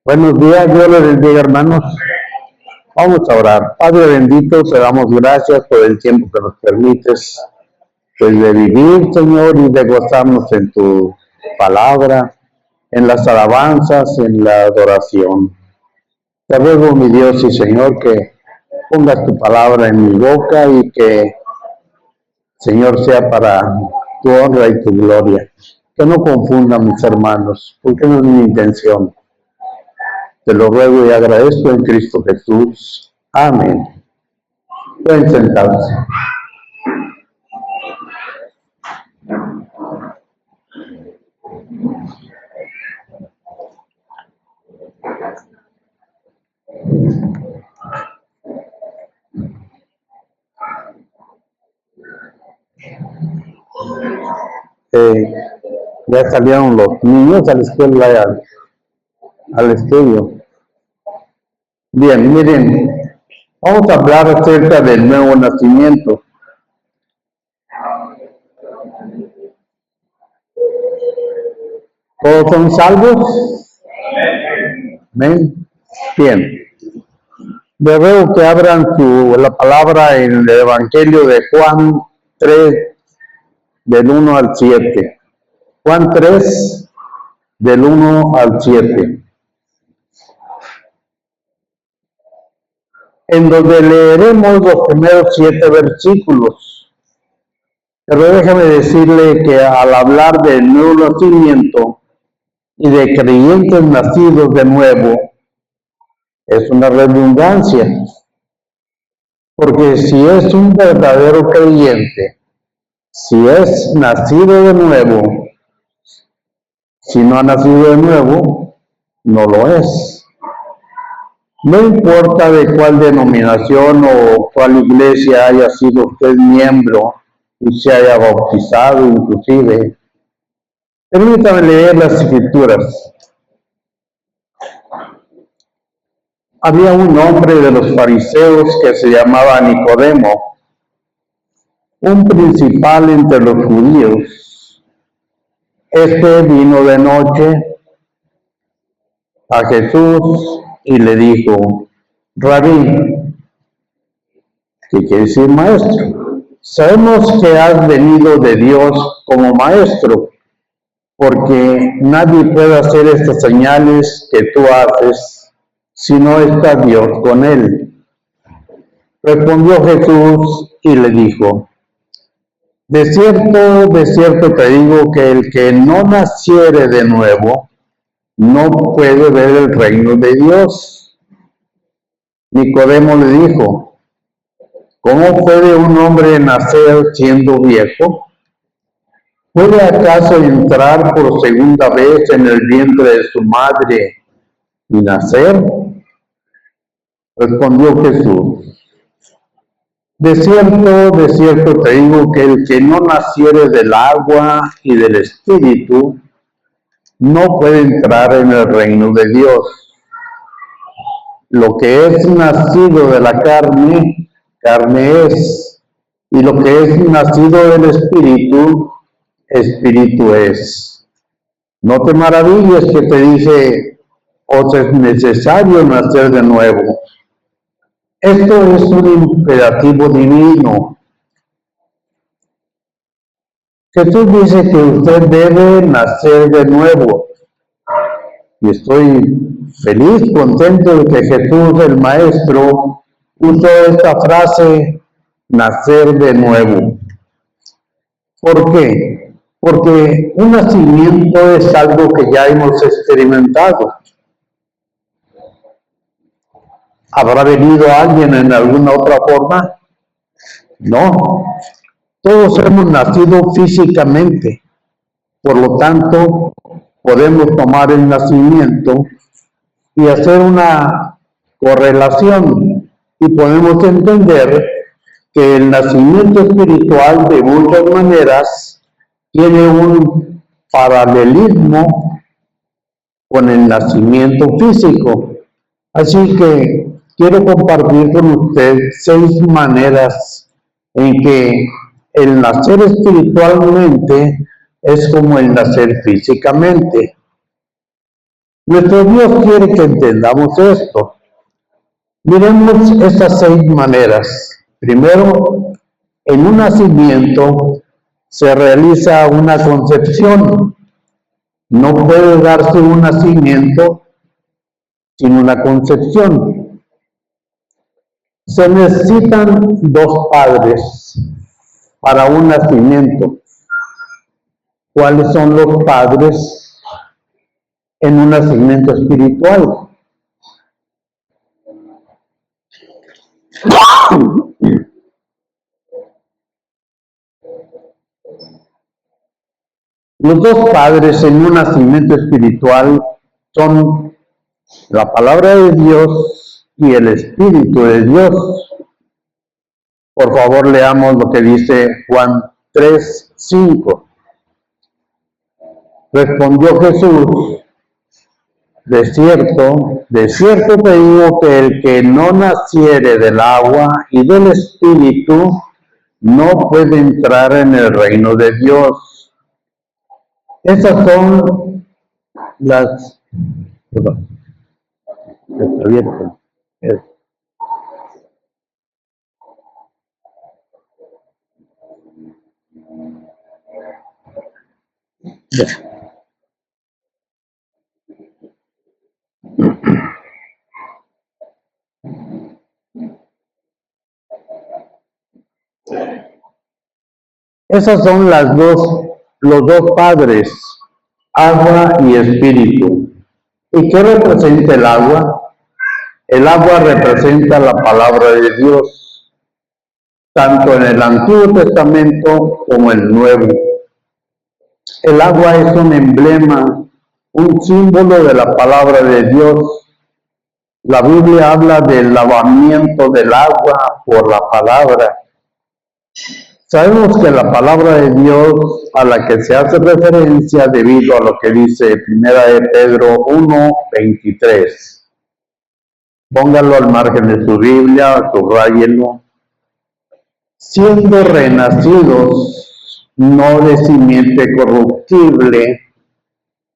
Buenos días, Dios les bendiga, hermanos. Vamos a orar. Padre bendito, te damos gracias por el tiempo que nos permites, pues de vivir, Señor, y de gozarnos en tu palabra, en las alabanzas, en la adoración. Te ruego, mi Dios y Señor, que pongas tu palabra en mi boca y que, Señor, sea para tu honra y tu gloria. Que no confunda a mis hermanos, porque no es mi intención. Te lo ruego y agradezco en Cristo Jesús. Amén. Pueden sentarse. Ya salieron los niños a la escuela, al estudio. Bien, miren, vamos a hablar acerca del nuevo nacimiento. ¿Todos son salvos? Amén. Bien. Les ruego que abran la palabra en el Evangelio de Juan 3, del 1 al 7. Juan 3, del 1 al 7. En donde leeremos los primeros 7 versículos. Pero déjame decirle que al hablar del nuevo nacimiento y de creyentes nacidos de nuevo, es una redundancia. Porque si es un verdadero creyente, si es nacido de nuevo, si no ha nacido de nuevo, no lo es. No importa de cuál denominación o cuál iglesia haya sido usted miembro y se haya bautizado inclusive. Permítame leer las escrituras. Había un hombre de los fariseos que se llamaba Nicodemo, un principal entre los judíos. Este vino de noche a Jesús y le dijo: Rabí, ¿qué quiere decir maestro? Sabemos que has venido de Dios como maestro, porque nadie puede hacer estas señales que tú haces si no está Dios con él. Respondió Jesús y le dijo: de cierto te digo que el que no naciere de nuevo no puede ver el reino de Dios. Nicodemo le dijo: ¿cómo puede un hombre nacer siendo viejo? ¿Puede acaso entrar por segunda vez en el vientre de su madre y nacer? Respondió Jesús: de cierto te digo que el que no naciere del agua y del Espíritu no puede entrar en el reino de Dios. Lo que es nacido de la carne, carne es, y lo que es nacido del Espíritu, Espíritu es. No te maravilles que te dije: os es necesario nacer de nuevo. Esto es un imperativo divino. Jesús dice que usted debe nacer de nuevo. Y estoy feliz, contento de que Jesús, el Maestro, usó esta frase, nacer de nuevo. ¿Por qué? Porque un nacimiento es algo que ya hemos experimentado. ¿Habrá venido alguien en alguna otra forma? No. Todos hemos nacido físicamente. Por lo tanto, podemos tomar el nacimiento y hacer una correlación. Y podemos entender que el nacimiento espiritual, de muchas maneras, tiene un paralelismo con el nacimiento físico. Así que quiero compartir con usted 6 maneras en que el nacer espiritualmente es como el nacer físicamente. Nuestro Dios quiere que entendamos esto. Miremos estas 6 maneras. Primero, en un nacimiento se realiza una concepción. No puede darse un nacimiento sin una concepción. Se necesitan 2 padres para un nacimiento. ¿Cuáles son los padres en un nacimiento espiritual? Los 2 padres en un nacimiento espiritual son la palabra de Dios y el Espíritu de Dios. Por favor, leamos lo que dice Juan 3:5. Respondió Jesús: de cierto te digo que el que no naciere del agua y del Espíritu no puede entrar en el reino de Dios. Esas son las... Perdón. Está abierto. Esas son los dos padres, agua y espíritu. ¿Y qué representa el agua? El agua representa la palabra de Dios, tanto en el Antiguo Testamento como en el Nuevo. El agua es un emblema, un símbolo de la palabra de Dios. La Biblia habla del lavamiento del agua por la palabra. Sabemos que la palabra de Dios a la que se hace referencia debido a lo que dice 1 de Pedro 1:23. Póngalo al margen de su Biblia, subráyenlo. Siendo renacidos, no de simiente corruptible.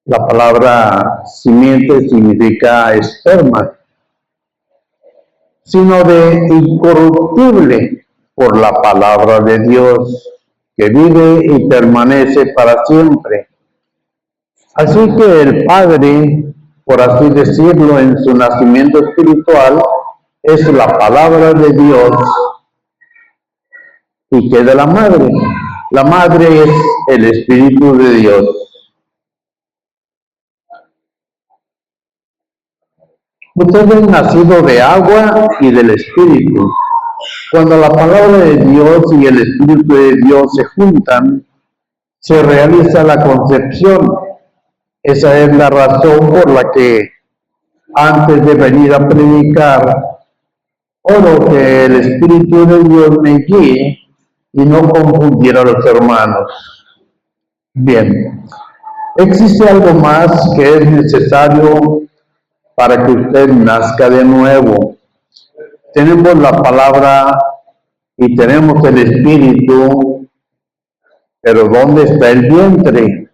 La palabra simiente significa esperma, sino de incorruptible, por la palabra de Dios, que vive y permanece para siempre. Así que el Padre, por así decirlo, en su nacimiento espiritual, es la palabra de Dios. ¿Y qué de la Madre? La Madre es el Espíritu de Dios. Usted es nacido de agua y del Espíritu. Cuando la palabra de Dios y el Espíritu de Dios se juntan, se realiza la concepción. Esa es la razón por la que antes de venir a predicar, oro que el Espíritu de Dios me guíe y no confundiera a los hermanos. Bien, existe algo más que es necesario para que usted nazca de nuevo. Tenemos la palabra y tenemos el Espíritu, pero ¿dónde está el vientre?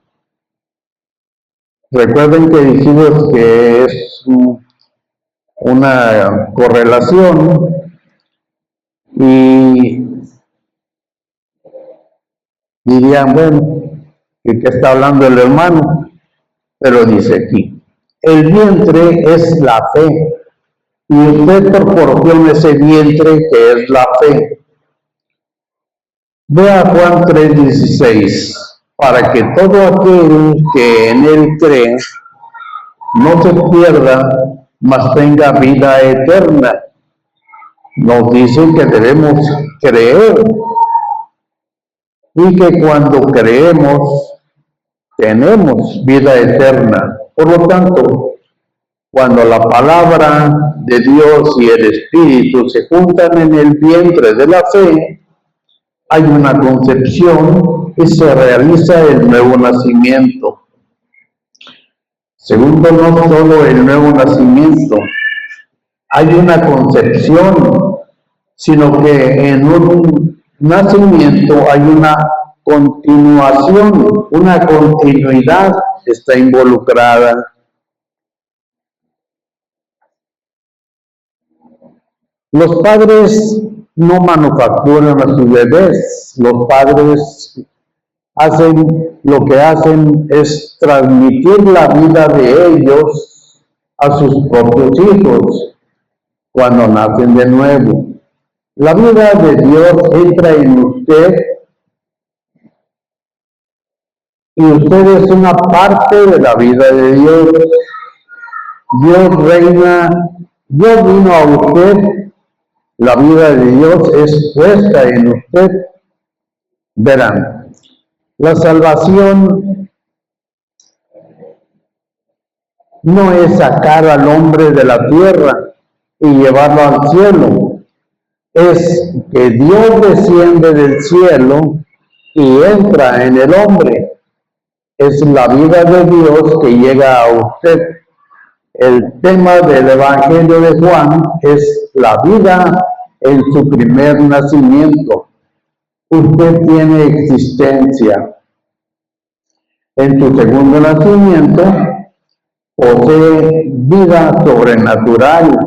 Recuerden que dijimos que es una correlación y dirían, bueno, ¿de qué está hablando el hermano? Pero dice aquí, el vientre es la fe. Y usted proporciona ese vientre que es la fe. Vea Juan 3:16, para que todo aquel que en él cree no se pierda, mas tenga vida eterna. Nos dicen que debemos creer y que cuando creemos tenemos vida eterna. Por lo tanto, cuando la palabra de Dios y el Espíritu se juntan en el vientre de la fe, hay una concepción y se realiza el nuevo nacimiento. Segundo, no solo el nuevo nacimiento, hay una concepción, sino que en un nacimiento hay una continuación, una continuidad está involucrada. Los padres no manufacturan a sus bebés, los padres lo que hacen es transmitir la vida de ellos a sus propios hijos cuando nacen de nuevo. La vida de Dios entra en usted y usted es una parte de la vida de Dios. Dios reina, Dios vino a usted, la vida de Dios es puesta en usted. Verán, la salvación no es sacar al hombre de la tierra y llevarlo al cielo. Es que Dios desciende del cielo y entra en el hombre. Es la vida de Dios que llega a usted. El tema del Evangelio de Juan es la vida en su primer nacimiento. Usted tiene existencia. En su segundo nacimiento posee vida sobrenatural.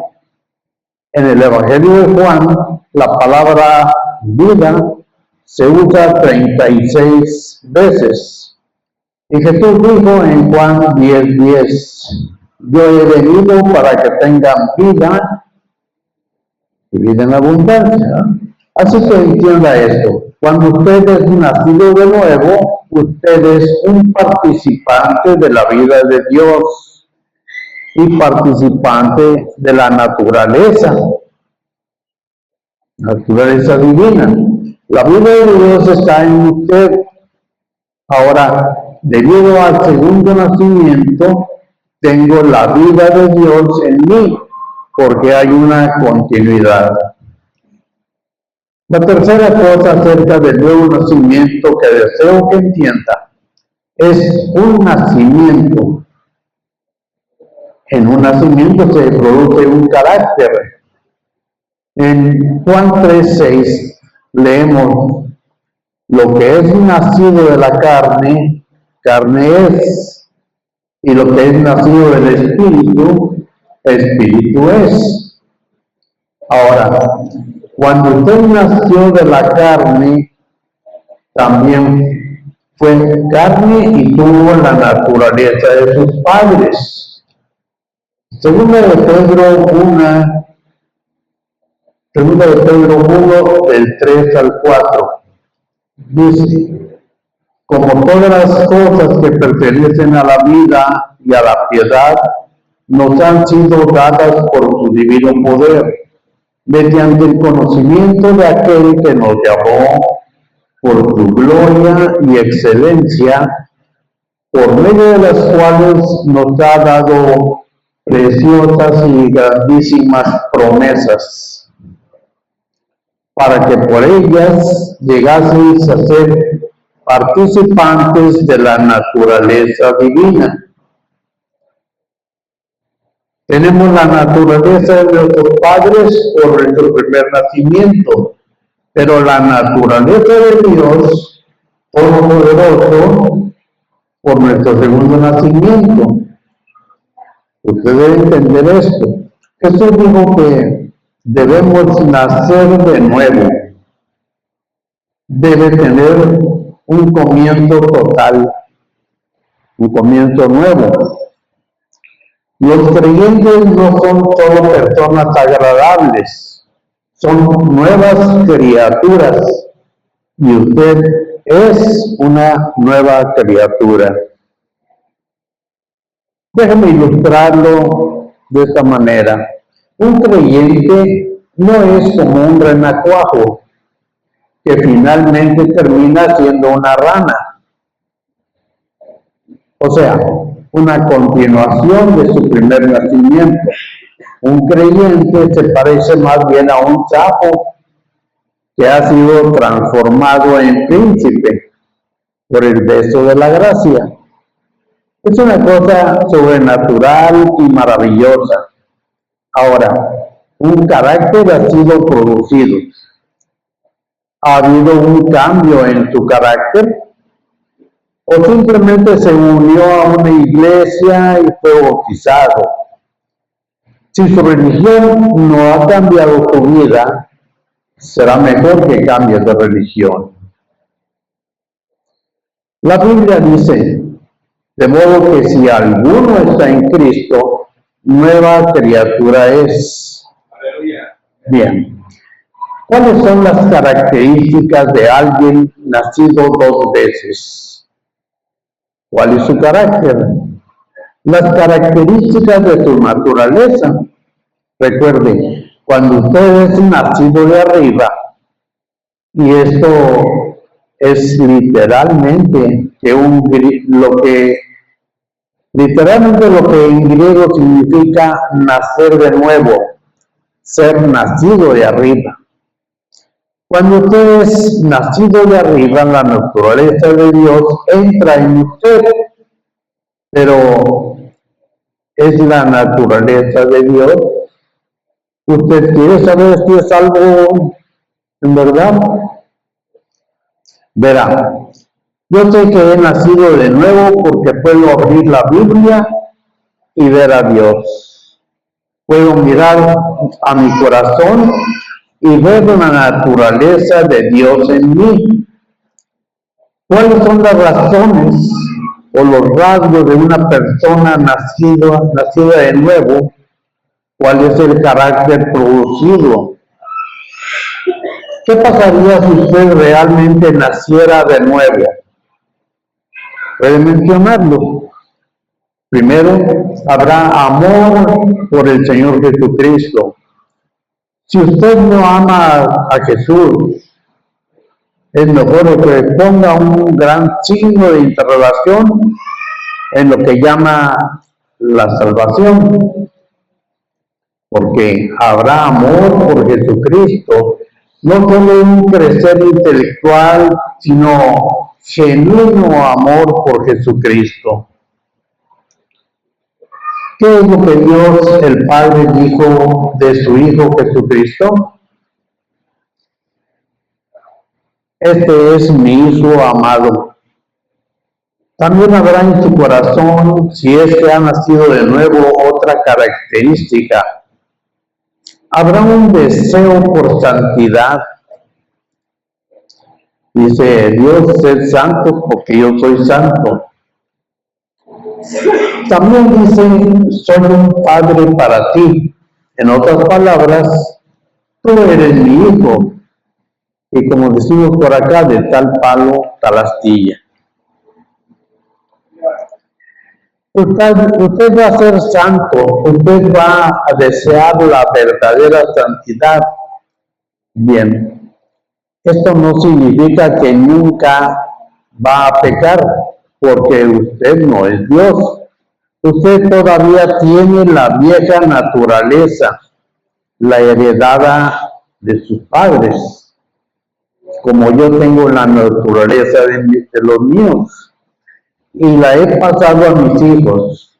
En el Evangelio de Juan, la palabra vida se usa 36 veces. Y Jesús dijo en Juan 10:10, yo he venido para que tengan vida y vida en abundancia. Así que entienda esto. Cuando usted es nacido de nuevo, usted es un participante de la vida de Dios y participante de la naturaleza divina. La vida de Dios está en usted. Ahora, debido al segundo nacimiento, tengo la vida de Dios en mí, porque hay una continuidad. La tercera cosa acerca del nuevo nacimiento que deseo que entienda es un nacimiento. En un nacimiento se produce un carácter. En Juan 3:6 leemos, lo que es nacido de la carne, carne es, y lo que es nacido del espíritu, espíritu es. Ahora, cuando usted nació de la carne, también fue carne y tuvo la naturaleza de sus padres. Segunda de Pedro 1, del 3 al 4, dice, como todas las cosas que pertenecen a la vida y a la piedad, nos han sido dadas por su divino poder, mediante el conocimiento de aquel que nos llamó por su gloria y excelencia, por medio de las cuales nos ha dado preciosas y grandísimas promesas, para que por ellas llegaseis a ser participantes de la naturaleza divina. Tenemos la naturaleza de nuestros padres por nuestro primer nacimiento, pero la naturaleza de Dios Todopoderoso por nuestro segundo nacimiento. Usted debe entender esto. Jesús dijo que debemos nacer de nuevo. Debe tener un comienzo total, un comienzo nuevo. Los creyentes no son solo personas agradables, son nuevas criaturas y usted es una nueva criatura. Déjame ilustrarlo de esta manera. Un creyente no es como un renacuajo que finalmente termina siendo una rana. O sea, una continuación de su primer nacimiento. Un creyente se parece más bien a un sapo que ha sido transformado en príncipe por el beso de la gracia. Es una cosa sobrenatural y maravillosa. Ahora, un carácter ha sido producido. ¿Ha habido un cambio en su carácter? ¿O simplemente se unió a una iglesia y fue bautizado? Si su religión no ha cambiado tu vida, será mejor que cambies de religión. La Biblia dice, de modo que si alguno está en Cristo, nueva criatura es. Bien. ¿Cuáles son las características de alguien nacido dos veces? ¿Cuál es su carácter? Las características de su naturaleza. Recuerde, cuando usted es nacido de arriba, y esto es literalmente literalmente lo que en griego significa nacer de nuevo, ser nacido de arriba. Cuando usted es nacido de arriba, la naturaleza de Dios entra en usted, pero es la naturaleza de Dios. ¿Usted quiere saber si es algo en verdad? Verá, yo sé que he nacido de nuevo porque puedo abrir la Biblia y ver a Dios. Puedo mirar a mi corazón y ver la naturaleza de Dios en mí. ¿Cuáles son las razones o los rasgos de una persona nacida de nuevo? ¿Cuál es el carácter producido? ¿Qué pasaría si usted realmente naciera de nuevo? Puede mencionarlo. Primero, habrá amor por el Señor Jesucristo. Si usted no ama a Jesús, es mejor que ponga un gran signo de interrogación en lo que llama la salvación, porque habrá amor por Jesucristo, no solo un crecer intelectual, sino genuino amor por Jesucristo. ¿Qué es lo que Dios el Padre dijo de su Hijo Jesucristo? Este es mi Hijo amado. También habrá en su corazón, si es que ha nacido de nuevo, otra característica. Habrá un deseo por santidad. Dice Dios, sed santos porque yo soy santo. También dice, soy un padre para ti. En otras palabras, tú eres mi hijo. Y como decimos por acá, de tal palo, tal astilla. Usted va a ser santo, usted va a desear la verdadera santidad. Bien, esto no significa que nunca va a pecar, porque usted no es Dios. Usted todavía tiene la vieja naturaleza, la heredada de sus padres, como yo tengo la naturaleza de los míos. Y la he pasado a mis hijos.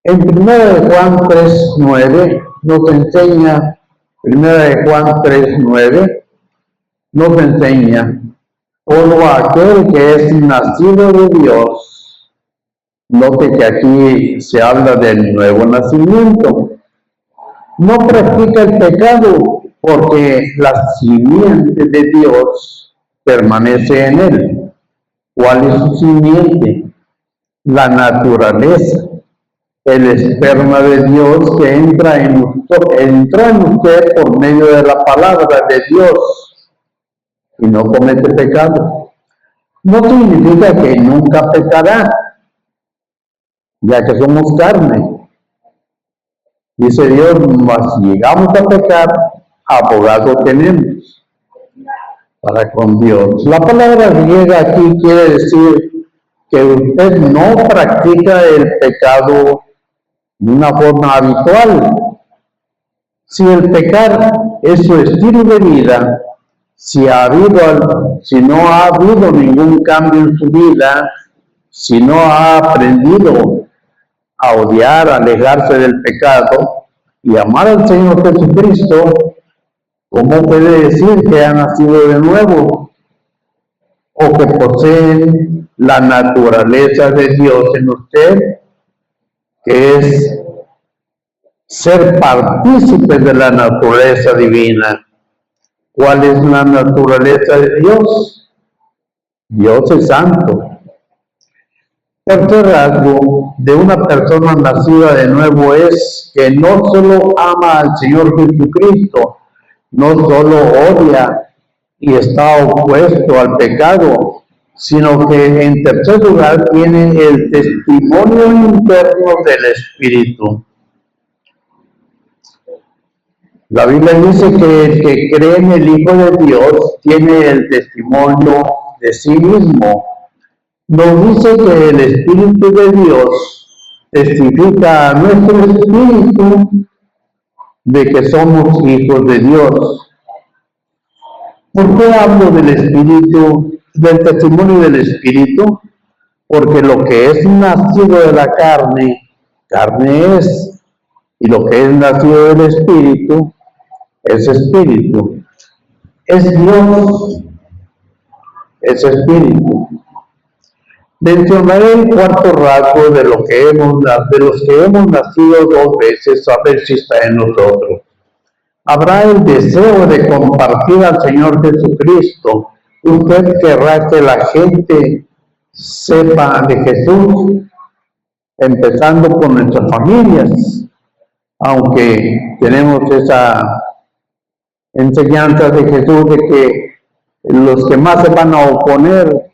En 1 Juan 3:9 nos enseña, 1 Juan 3:9 nos enseña, todo aquel que es nacido de Dios. Note que aquí se habla del nuevo nacimiento. No practica el pecado porque la simiente de Dios permanece en él. ¿Cuál es su simiente? La naturaleza, el esperma de Dios que entró en usted por medio de la palabra de Dios y no comete pecado. No significa que nunca pecará, ya que somos carne. Dice Dios, mas si llegamos a pecar, abogado tenemos para con Dios. La palabra griega aquí quiere decir que usted no practica el pecado de una forma habitual. Si el pecar es su estilo de vida, si no ha habido ningún cambio en su vida, si no ha aprendido a odiar, a alejarse del pecado y amar al Señor Jesucristo, ¿cómo puede decir que ha nacido de nuevo? O que poseen la naturaleza de Dios en usted, que es ser partícipes de la naturaleza divina. ¿Cuál es la naturaleza de Dios? Dios es santo. Tercer rasgo de una persona nacida de nuevo es que no solo ama al Señor Jesucristo, no solo odia y está opuesto al pecado, sino que en tercer lugar tiene el testimonio interno del Espíritu. La Biblia dice que el que cree en el Hijo de Dios tiene el testimonio de sí mismo. Nos dice que el Espíritu de Dios testifica a nuestro espíritu de que somos hijos de Dios. ¿Por qué hablo del Espíritu, del testimonio del Espíritu? Porque lo que es nacido de la carne, carne es, y lo que es nacido del Espíritu, es Espíritu. Es Dios, es Espíritu. Mencionaré el cuarto rasgo de los que hemos nacido dos veces, a ver si está en nosotros. Habrá el deseo de compartir al Señor Jesucristo. Usted querrá que la gente sepa de Jesús, empezando con nuestras familias, aunque tenemos esa enseñanza de Jesús de que los que más se van a oponer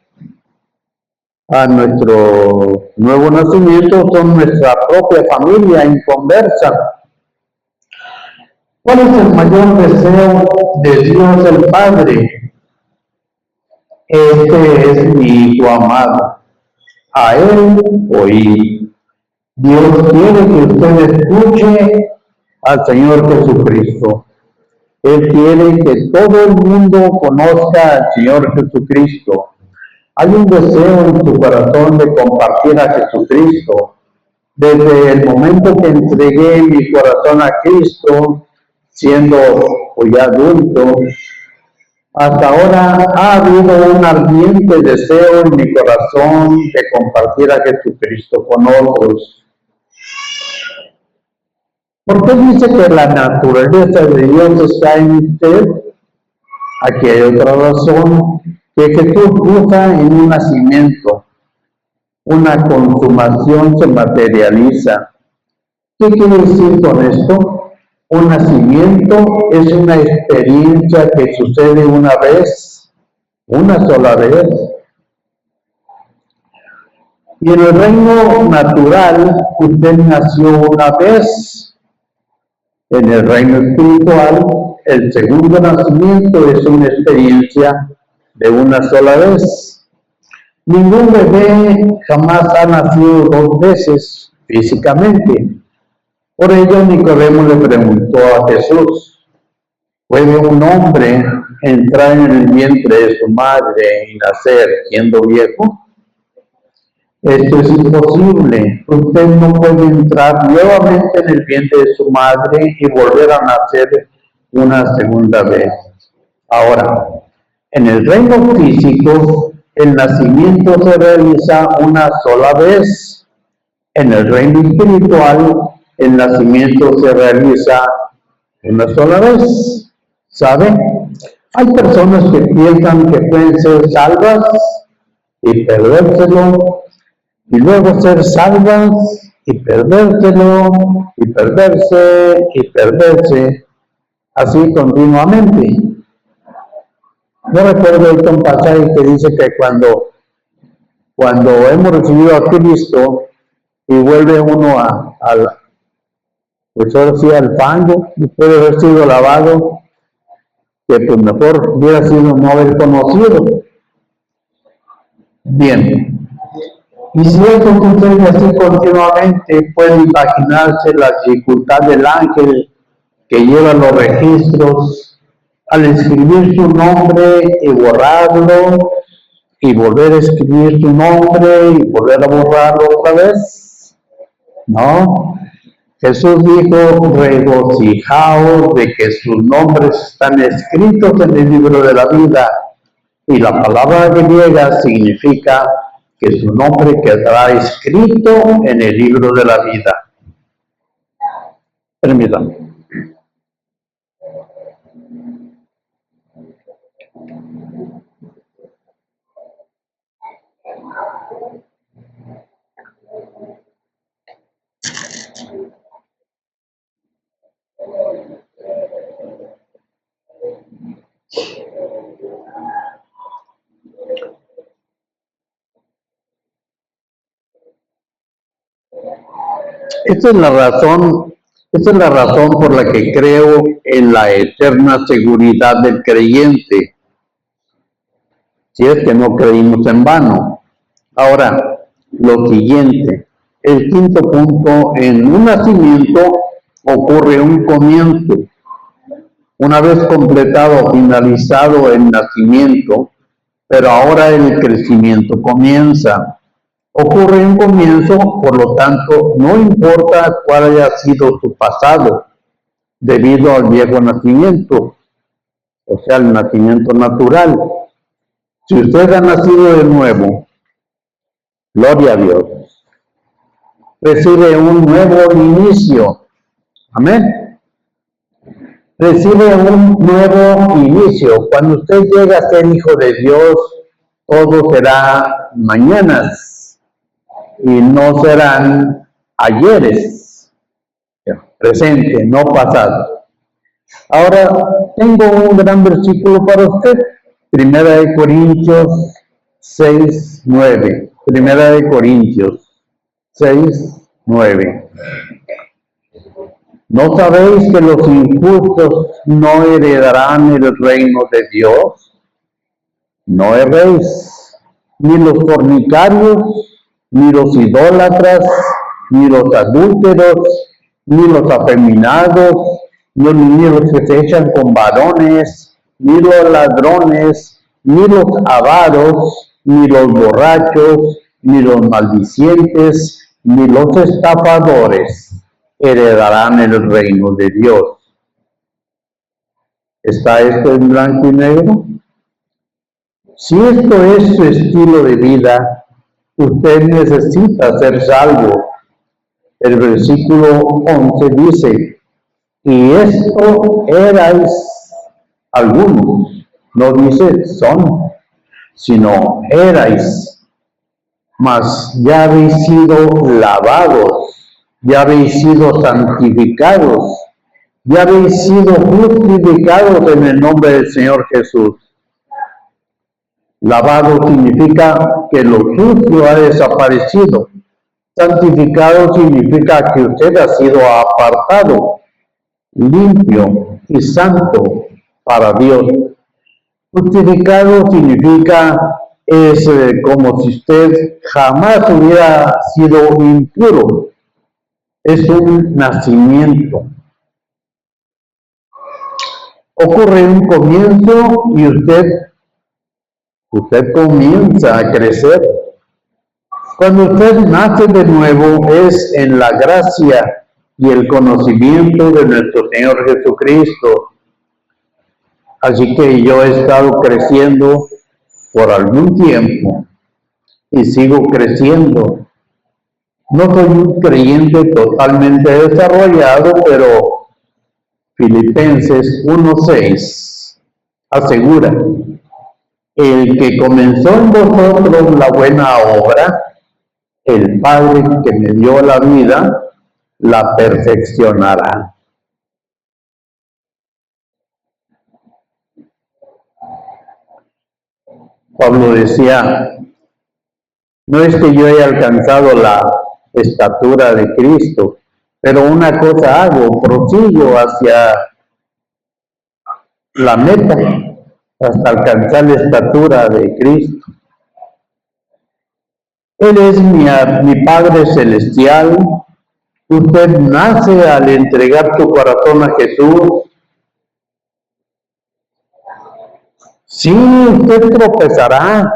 a nuestro nuevo nacimiento son nuestra propia familia inconversa. ¿Cuál es el mayor deseo de Dios el Padre? Este es mi Hijo amado. A Él oí. Dios quiere que usted escuche al Señor Jesucristo. Él quiere que todo el mundo conozca al Señor Jesucristo. Hay un deseo en su corazón de compartir a Jesucristo. Desde el momento que entregué mi corazón a Cristo, siendo ya adulto, hasta ahora ha habido un ardiente deseo en mi corazón de compartir a Jesucristo con otros. ¿Por qué dice que la naturaleza de Dios está en usted? Aquí hay otra razón, que Jesús usa en un nacimiento. Una consumación se materializa. ¿Qué quiere decir con esto? Un nacimiento es una experiencia que sucede una vez, una sola vez. Y en el reino natural, usted nació una vez. En el reino espiritual, el segundo nacimiento es una experiencia de una sola vez. Ningún bebé jamás ha nacido dos veces físicamente. Por ello, Nicodemo le preguntó a Jesús, ¿puede un hombre entrar en el vientre de su madre y nacer siendo viejo? Esto es imposible. Usted no puede entrar nuevamente en el vientre de su madre y volver a nacer una segunda vez. Ahora, en el reino físico, el nacimiento se realiza una sola vez. En el reino espiritual, el nacimiento se realiza una sola vez. ¿Sabe? Hay personas que piensan que pueden ser salvas y perdérselo, y luego ser salvas y perdérselo, y perderse, y perderse, así continuamente. Yo recuerdo ahorita un pasaje que dice que cuando hemos recibido a Cristo y vuelve uno pues ahora sí al fango, después de haber sido lavado, que pues mejor hubiera sido no haber conocido. Bien. Y si esto sucede así continuamente, puede imaginarse la dificultad del ángel que lleva los registros al escribir su nombre y borrarlo, y volver a escribir su nombre y volver a borrarlo otra vez. No. Jesús dijo, regocijaos de que sus nombres están escritos en el libro de la vida. Y la palabra griega significa que su nombre quedará escrito en el libro de la vida. Permítame. Esta es la razón por la que creo en la eterna seguridad del creyente, si es que no creímos en vano. Ahora, lo siguiente, el quinto punto: en un nacimiento ocurre un comienzo. Una vez completado o finalizado el nacimiento, pero ahora el crecimiento comienza. Ocurre un comienzo, por lo tanto, no importa cuál haya sido su pasado, debido al viejo nacimiento, o sea, el nacimiento natural. Si usted ha nacido de nuevo, gloria a Dios, recibe un nuevo inicio. Amén. Recibe un nuevo inicio. Cuando usted llega a ser hijo de Dios, todo será mañanas y no serán ayeres. Presente, no pasado. Ahora tengo un gran versículo para usted. Primera de Corintios 6:9. Primera de Corintios 6:9. ¿No sabéis que los injustos no heredarán el reino de Dios? No erréis, ni los fornicarios, ni los idólatras, ni los adúlteros, ni los afeminados, ni los que se echan con varones, ni los ladrones, ni los avaros, ni los borrachos, ni los maldicientes, ni los estafadores heredarán el reino de Dios. ¿Está esto en blanco y negro? Si esto es su estilo de vida, usted necesita ser salvo. El versículo 11 dice: y esto erais algunos, no dice son, sino erais, mas ya habéis sido lavados, ya habéis sido santificados, ya habéis sido justificados en el nombre del Señor Jesús. Lavado significa que lo sucio ha desaparecido. Santificado significa que usted ha sido apartado, limpio y santo para Dios. Justificado significa es como si usted jamás hubiera sido impuro. Es un nacimiento. Ocurre un comienzo y usted comienza a crecer. Cuando usted nace de nuevo es en la gracia y el conocimiento de nuestro Señor Jesucristo. Así que yo he estado creciendo por algún tiempo y sigo creciendo. No soy un creyente totalmente desarrollado, pero Filipenses 1:6 asegura: el que comenzó en vosotros la buena obra, el Padre que me dio la vida, la perfeccionará. Pablo decía: no es que yo haya alcanzado la estatura de Cristo, pero una cosa hago, prosigo hacia la meta, hasta alcanzar la estatura de Cristo. Él es mi Padre Celestial. Usted nace al entregar tu corazón a Jesús. Sí, usted tropezará.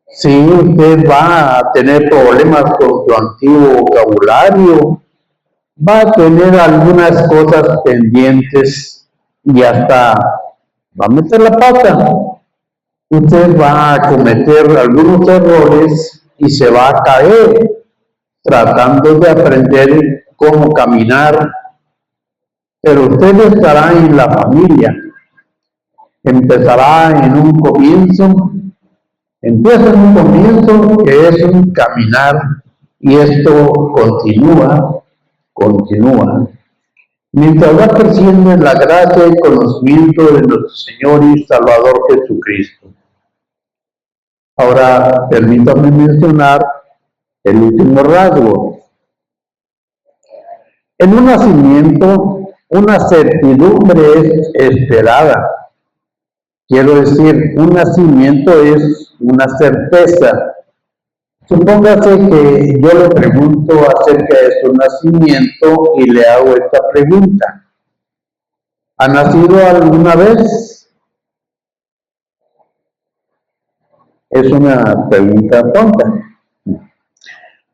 Sí, usted va a tener problemas con su antiguo vocabulario. Va a tener algunas cosas pendientes y hasta va a meter la pata. Usted va a cometer algunos errores y se va a caer tratando de aprender cómo caminar pero usted estará en la familia. Empezará en un comienzo, empieza en un comienzo que es un caminar y esto continúa, mientras va creciendo en la gracia y conocimiento de nuestro Señor y Salvador Jesucristo. Ahora, permítame mencionar el último rasgo. En un nacimiento, una certidumbre es esperada. Quiero decir, un nacimiento es una certeza. Supóngase que yo le pregunto acerca de su nacimiento y le hago esta pregunta. ¿Ha nacido alguna vez? Es una pregunta tonta.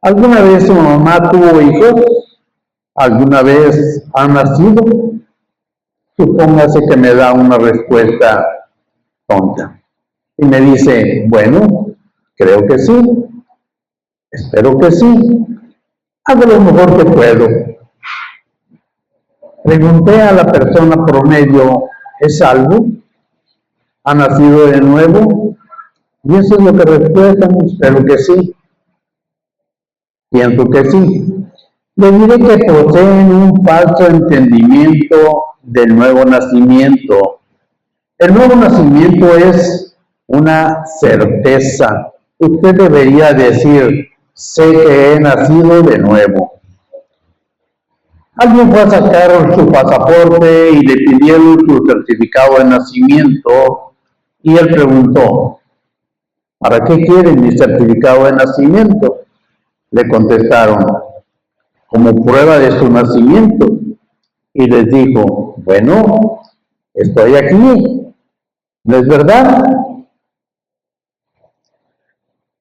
¿Alguna vez su mamá tuvo hijos? ¿Alguna vez ha nacido? Supóngase que me da una respuesta tonta. Y me dice, bueno, creo que sí, espero que sí, hago lo mejor que puedo. Pregunté a la persona promedio, ¿es salvo? ¿Ha nacido de nuevo? Y eso es lo que respuestan, espero que sí. Pienso que sí. Le diré que poseen un falso entendimiento del nuevo nacimiento. El nuevo nacimiento es una certeza. Usted debería decir, sé que he nacido de nuevo. Alguien fue a sacar su pasaporte y le pidieron su certificado de nacimiento y él preguntó, ¿para qué quieren mi certificado de nacimiento? Le contestaron, como prueba de su nacimiento. Y les dijo, bueno, estoy aquí, ¿no es verdad?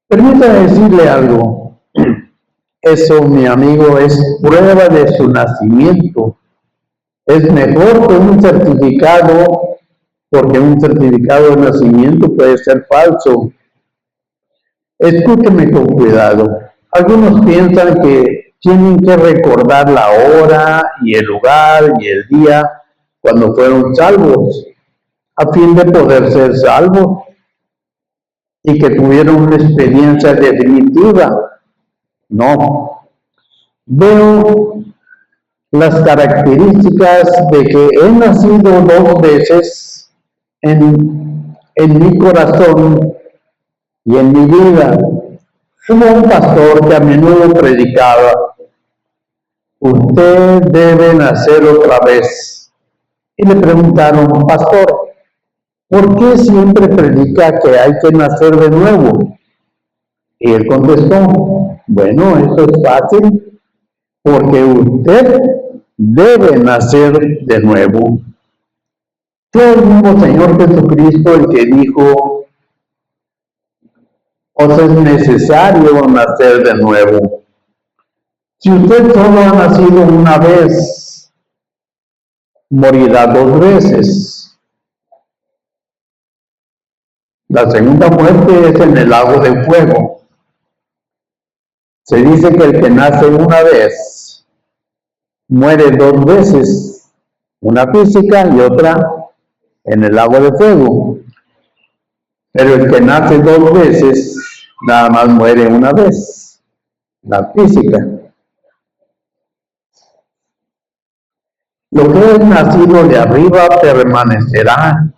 Permítame decirle algo. Eso, mi amigo, es prueba de su nacimiento. Es mejor que un certificado, porque un certificado de nacimiento puede ser falso. Escúcheme con cuidado. Algunos piensan que tienen que recordar la hora y el lugar y el día cuando fueron salvos, a fin de poder ser salvos y que tuvieron una experiencia definitiva. No. Veo las características de que he nacido 2 veces en mi corazón y en mi vida. Hubo un pastor que a menudo predicaba, usted debe nacer otra vez. Y le preguntaron, pastor, ¿por qué siempre predica que hay que nacer de nuevo? Y él contestó, bueno, eso es fácil, porque usted debe nacer de nuevo. Fue el mismo Señor Jesucristo el que dijo, os es necesario nacer de nuevo. Si usted solo ha nacido una vez, morirá 2 veces. La segunda muerte es en el lago de fuego. Se dice que el que nace una vez muere 2 veces, una física y otra en el lago de fuego. Pero el que nace 2 veces, nada más muere una vez, la física. Lo que es nacido de arriba permanecerá,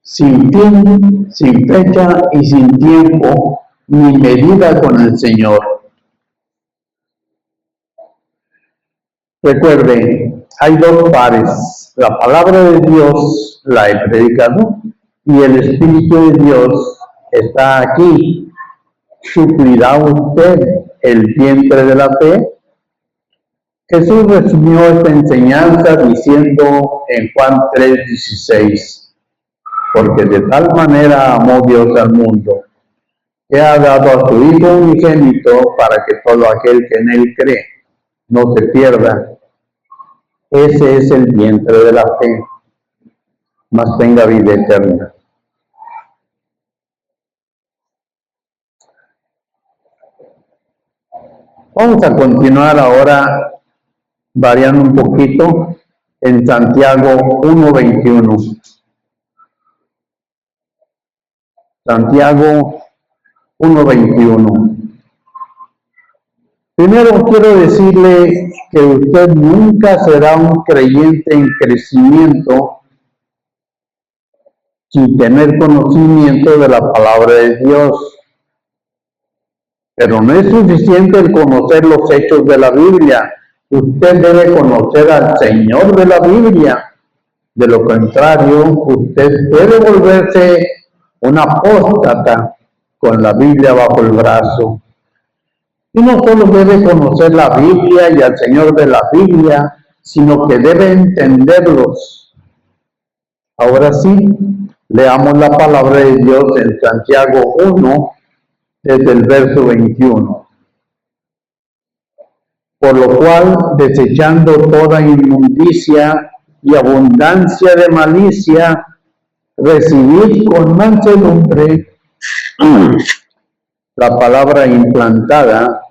sin fin, sin fecha y sin tiempo, ni medida con el Señor. Recuerde, hay 2 pares. La palabra de Dios la he predicado y el Espíritu de Dios está aquí. ¿Suplirá usted el vientre de la fe? Jesús resumió esta enseñanza diciendo en Juan 3:16, porque de tal manera amó Dios al mundo, que ha dado a su Hijo unigénito para que todo aquel que en él cree no se pierda. Ese es el vientre de la fe, mas tenga vida eterna. Vamos a continuar ahora variando un poquito en Santiago 1:21. Santiago 1:21. Primero quiero decirle que usted nunca será un creyente en crecimiento sin tener conocimiento de la palabra de Dios. Pero no es suficiente el conocer los hechos de la Biblia. Usted debe conocer al Señor de la Biblia. De lo contrario, usted puede volverse un apóstata con la Biblia bajo el brazo. Y no solo debe conocer la Biblia y al Señor de la Biblia, sino que debe entenderlos. Ahora sí, leamos la palabra de Dios en Santiago 1, desde el verso 21. Por lo cual, desechando toda inmundicia y abundancia de malicia, recibid con mansedumbre la palabra implantada,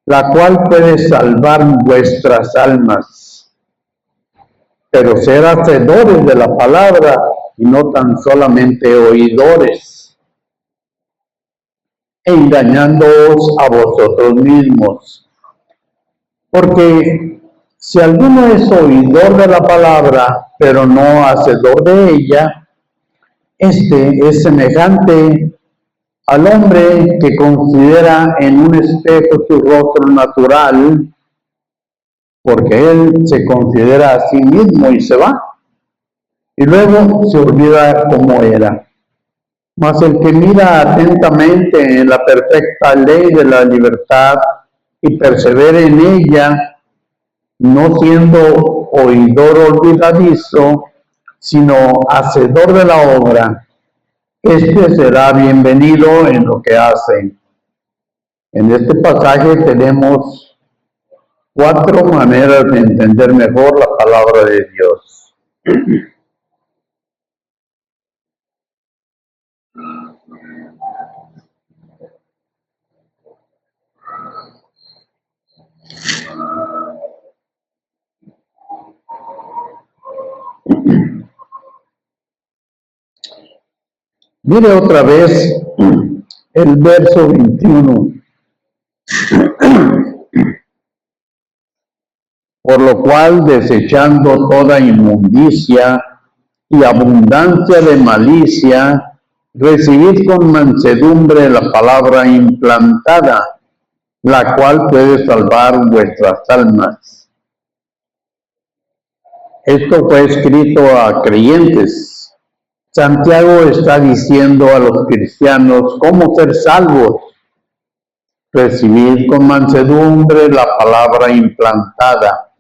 la cual puede salvar vuestras almas. Pero ser hacedores de la palabra y no tan solamente oidores, engañándoos a vosotros mismos. Porque si alguno es oidor de la palabra, pero no hacedor de ella, este es semejante al hombre que considera en un espejo su rostro natural, porque él se considera a sí mismo y se va, y luego se olvida cómo era. Mas el que mira atentamente en la perfecta ley de la libertad y persevera en ella, no siendo oidor olvidadizo, sino hacedor de la obra, este será bienvenido en lo que hace. En este pasaje tenemos 4 maneras de entender mejor la palabra de Dios. Mire otra vez el verso 21. Por lo cual, desechando toda inmundicia y abundancia de malicia, recibid con mansedumbre la palabra implantada, la cual puede salvar vuestras almas. Esto fue escrito a creyentes. Santiago está diciendo a los cristianos cómo ser salvos. Recibid con mansedumbre la palabra implantada,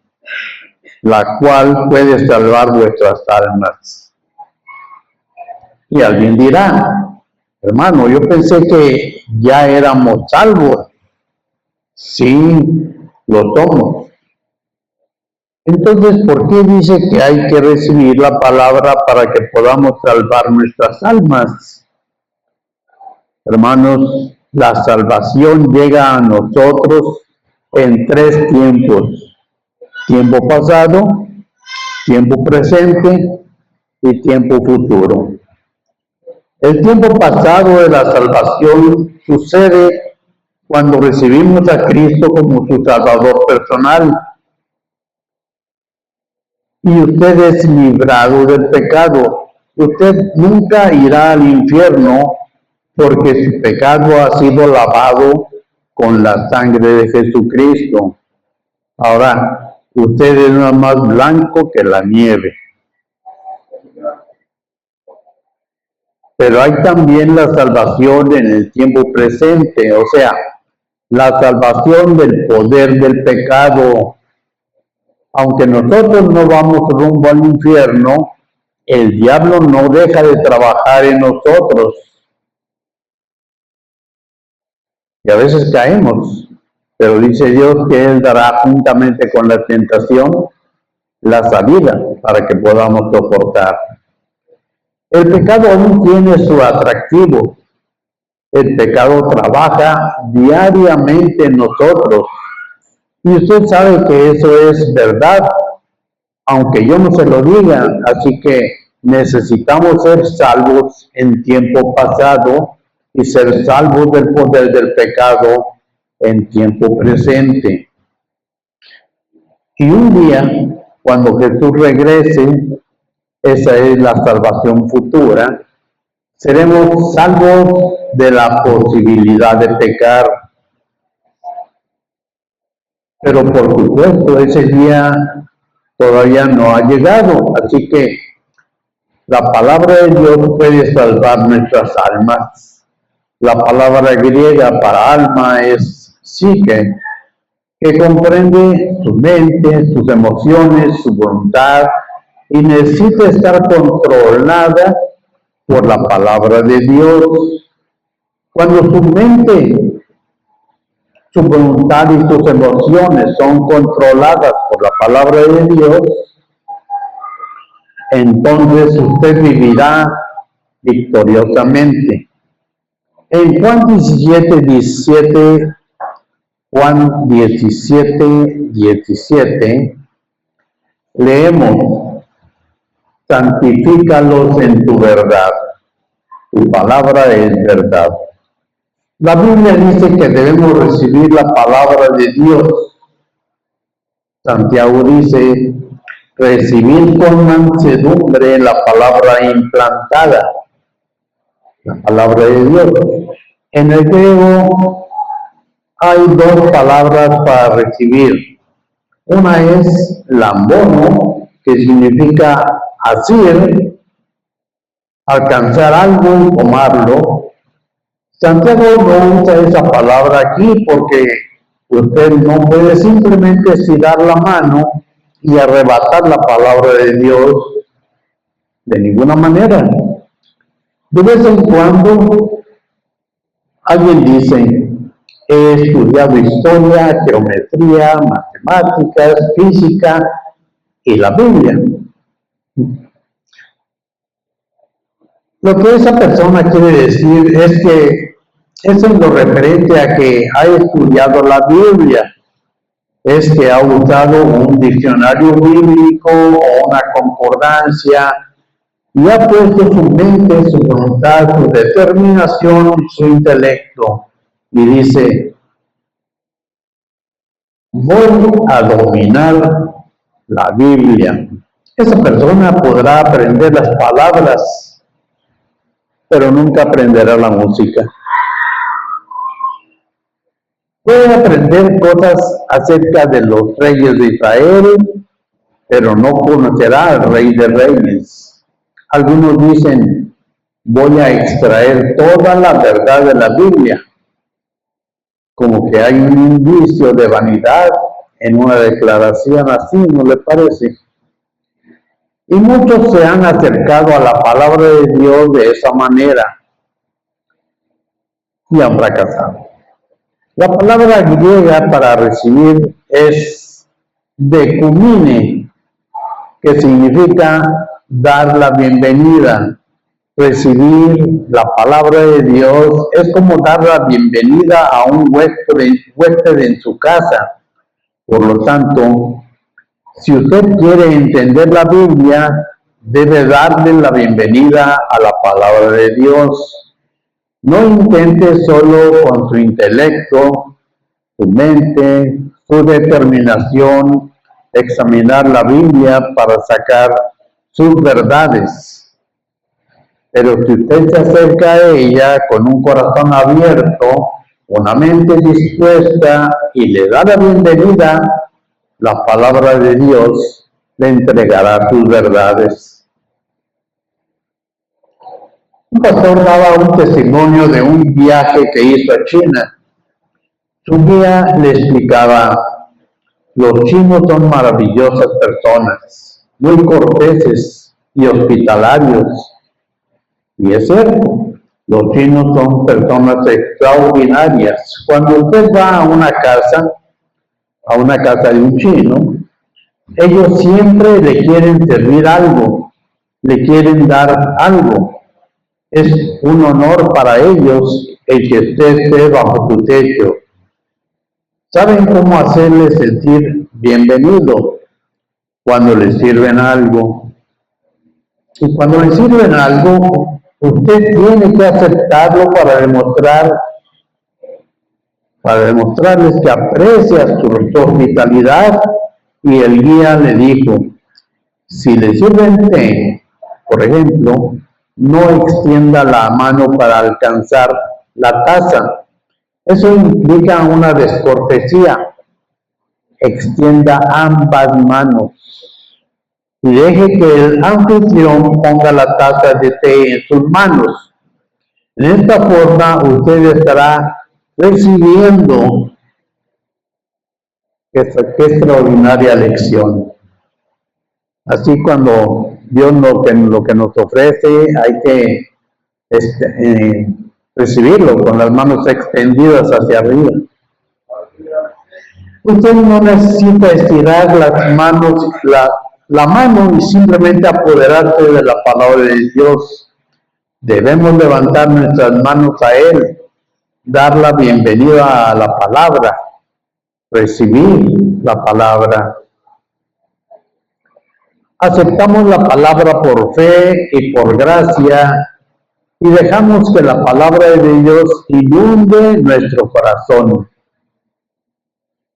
la cual puede salvar vuestras almas. Y alguien dirá, hermano, yo pensé que ya éramos salvos. Sí, lo somos. Entonces, ¿por qué dice que hay que recibir la palabra para que podamos salvar nuestras almas? Hermanos, la salvación llega a nosotros en 3 tiempos: tiempo pasado, tiempo presente y tiempo futuro. El tiempo pasado de la salvación sucede cuando recibimos a Cristo como su Salvador personal. Y usted es librado del pecado. Usted nunca irá al infierno porque su pecado ha sido lavado con la sangre de Jesucristo. Ahora, usted es más blanco que la nieve. Pero hay también la salvación en el tiempo presente, o sea, la salvación del poder del pecado. Aunque nosotros no vamos rumbo al infierno, el diablo no deja de trabajar en nosotros. Y a veces caemos, pero dice Dios que Él dará juntamente con la tentación la salida para que podamos soportar. El pecado aún tiene su atractivo. El pecado trabaja diariamente en nosotros. Y usted sabe que eso es verdad, aunque yo no se lo diga. Así que necesitamos ser salvos en tiempo pasado y ser salvos del poder del pecado en tiempo presente. Y un día, cuando Jesús regrese, esa es la salvación futura, seremos salvos de la posibilidad de pecar. Pero por supuesto, ese día todavía no ha llegado, así que la palabra de Dios puede salvar nuestras almas. La palabra griega para alma es psique, que comprende su mente, sus emociones, su voluntad, y necesita estar controlada por la palabra de Dios. Cuando su mente, su voluntad y sus emociones son controladas por la palabra de Dios, entonces usted vivirá victoriosamente. En Juan 17, Juan 17, leemos: santifícalos en tu verdad, tu palabra es verdad. La Biblia dice que debemos recibir la palabra de Dios. Santiago dice: recibir con mansedumbre la palabra implantada, la palabra de Dios. En el griego hay dos palabras para recibir. Una es lambono, que significa asir, alcanzar algo y tomarlo. Santiago no usa esa palabra aquí porque usted no puede simplemente estirar la mano y arrebatar la palabra de Dios de ninguna manera. De vez en cuando alguien dice: he estudiado historia, geometría, matemáticas, física y la Biblia. Lo que esa persona quiere decir es que es en lo referente a que ha estudiado la Biblia, es que ha usado un diccionario bíblico o una concordancia y ha puesto su mente, su voluntad, su determinación, su intelecto, y dice: voy a dominar la Biblia. Esa persona podrá aprender las palabras, pero nunca aprenderá la música. Puede aprender cosas acerca de los reyes de Israel, pero no conocerá al Rey de Reyes. Algunos dicen: voy a extraer toda la verdad de la Biblia. Como que hay un indicio de vanidad en una declaración así, ¿no le parece? Y muchos se han acercado a la palabra de Dios de esa manera y han fracasado. La palabra griega para recibir es decumine, que significa dar la bienvenida. Recibir la palabra de Dios es como dar la bienvenida a un huésped en su casa. Por lo tanto, si usted quiere entender la Biblia, debe darle la bienvenida a la palabra de Dios. No intente solo con su intelecto, su mente, su determinación, examinar la Biblia para sacar sus verdades. Pero si usted se acerca a ella con un corazón abierto, una mente dispuesta y le da la bienvenida, la palabra de Dios le entregará sus verdades. Un pastor daba un testimonio de un viaje que hizo a China. Su guía le explicaba: los chinos son maravillosas personas, muy corteses y hospitalarios. Y es cierto, los chinos son personas extraordinarias. Cuando usted va a una casa de un chino, ellos siempre le quieren servir algo, le quieren dar algo. Es un honor para ellos el que usted esté bajo su techo. Saben cómo hacerle sentir bienvenido. cuando le sirven algo. Y cuando le sirven algo, usted tiene que aceptarlo para demostrarles que aprecia su hospitalidad. Y el guía le dijo, si le sirven té, por ejemplo, no extienda la mano para alcanzar la taza. Eso implica una descortesía. Extienda ambas manos y deje que el anfitrión ponga la taza de té en sus manos. En esta forma usted estará recibiendo esta extraordinaria lección. Así cuando Dios lo que nos ofrece hay que recibirlo con las manos extendidas hacia arriba. Usted no necesita estirar las manos, la mano y simplemente apoderarse de la palabra de Dios. Debemos levantar nuestras manos a Él, dar la bienvenida a la palabra, recibir la palabra. Aceptamos la palabra por fe y por gracia y dejamos que la palabra de Dios inunde nuestro corazón.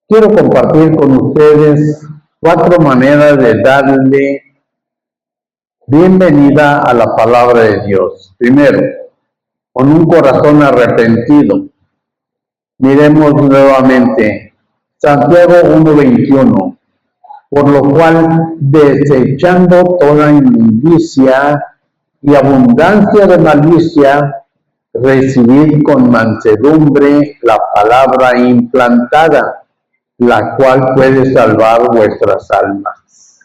Quiero compartir con ustedes 4 maneras de darle bienvenida a la palabra de Dios. Primero, con un corazón arrepentido. Miremos nuevamente Santiago 1:21. Por lo cual, desechando toda inmundicia y abundancia de malicia, recibid con mansedumbre la palabra implantada, la cual puede salvar vuestras almas.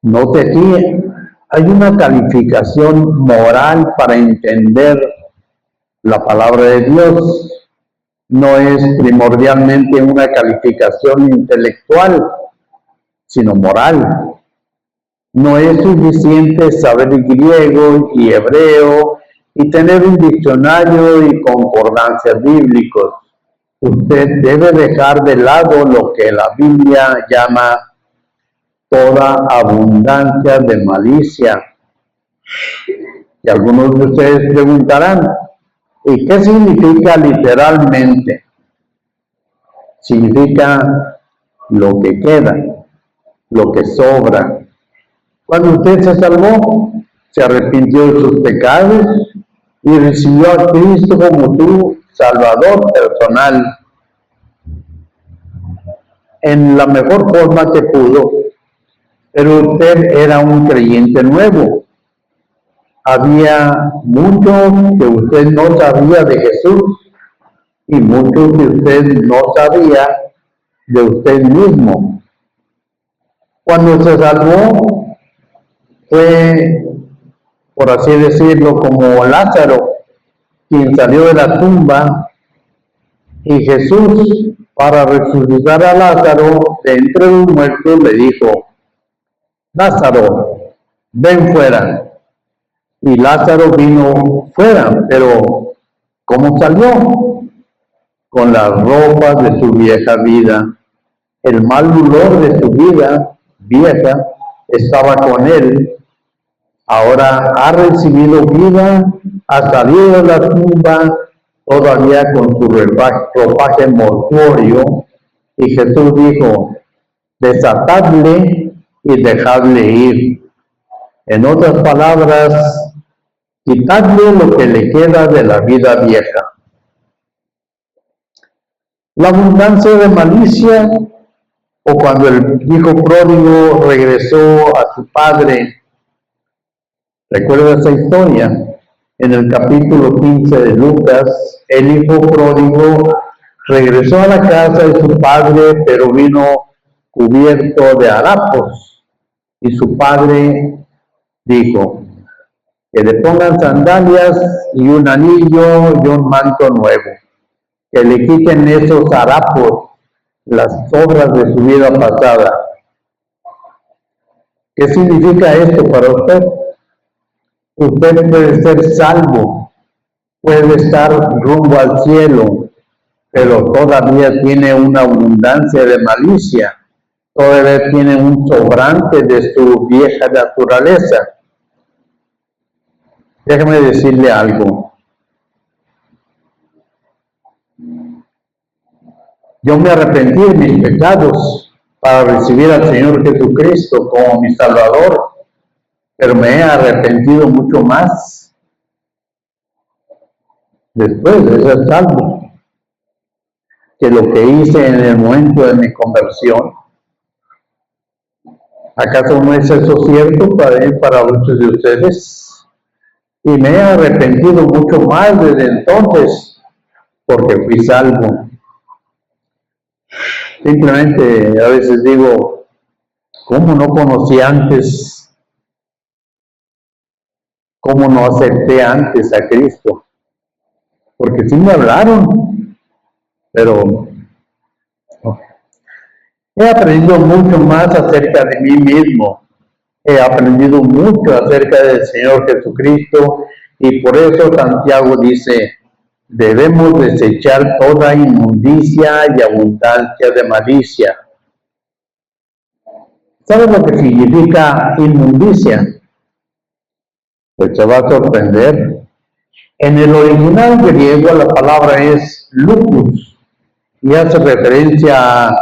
Note aquí, hay una calificación moral para entender la palabra de Dios. No es primordialmente una calificación intelectual, sino moral. No es suficiente saber griego y hebreo y tener un diccionario y concordancias bíblicos. Usted debe dejar de lado lo que la Biblia llama toda abundancia de malicia. Y algunos de ustedes preguntarán, ¿y qué significa literalmente? Significa lo que queda, lo que sobra. Cuando usted se salvó, se arrepintió de sus pecados y recibió a Cristo como tu Salvador personal en la mejor forma que pudo, pero usted era un creyente nuevo. Había mucho que usted no sabía de Jesús y mucho que usted no sabía de usted mismo. Cuando se salvó, fue, por así decirlo, como Lázaro, quien salió de la tumba, y Jesús, para resucitar a Lázaro de entre los muertos, le dijo, Lázaro, ven fuera. Y Lázaro vino fuera, pero ¿cómo salió? Con las ropas de su vieja vida. El mal olor de su vida vieja estaba con él. Ahora ha recibido vida, ha salido de la tumba, todavía con su ropaje mortuorio. Y Jesús dijo, desatadle y dejadle ir. En otras palabras, quitadle lo que le queda de la vida vieja. La abundancia de malicia, o cuando el hijo pródigo regresó a su padre. ¿Recuerda esa historia? En el capítulo 15 de Lucas, el hijo pródigo regresó a la casa de su padre, pero vino cubierto de harapos. Y su padre dijo, que le pongan sandalias y un anillo y un manto nuevo, que le quiten esos harapos, las obras de su vida pasada. ¿Qué significa esto para usted? Usted puede ser salvo, puede estar rumbo al cielo, pero todavía tiene una abundancia de malicia. todavía tiene un sobrante de su vieja naturaleza. Déjame decirle algo. Yo me arrepentí de mis pecados para recibir al Señor Jesucristo como mi Salvador, pero me he arrepentido mucho más después de ser salvo que lo que hice en el momento de mi conversión. ¿Acaso no es eso cierto para muchos de ustedes? Y me he arrepentido mucho más desde entonces porque fui salvo. Simplemente a veces digo, ¿cómo no conocí antes? ¿Cómo no acepté antes a Cristo? Porque sí me hablaron, pero he aprendido mucho más acerca de mí mismo. He aprendido mucho acerca del Señor Jesucristo y por eso Santiago dice, debemos desechar toda inmundicia y abundancia de malicia. ¿Sabes lo que significa inmundicia? Pues se va a sorprender. En el original griego la palabra es lupus y hace referencia a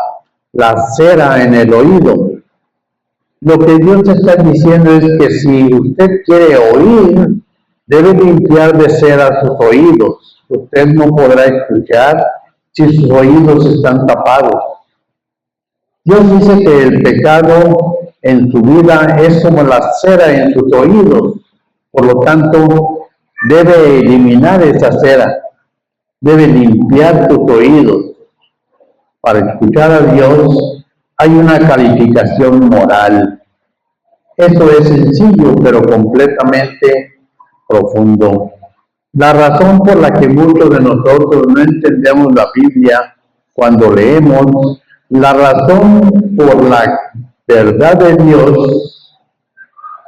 la cera en el oído. Lo que Dios está diciendo es que si usted quiere oír, debe limpiar de cera sus oídos. Usted no podrá escuchar si sus oídos están tapados. Dios dice que el pecado en su vida es como la cera en sus oídos. Por lo tanto, debe eliminar esa cera. Debe limpiar sus oídos. Para escuchar a Dios hay una calificación moral. Esto es sencillo, pero completamente profundo. La razón por la que muchos de nosotros no entendemos la Biblia cuando leemos, la razón por la verdad de Dios,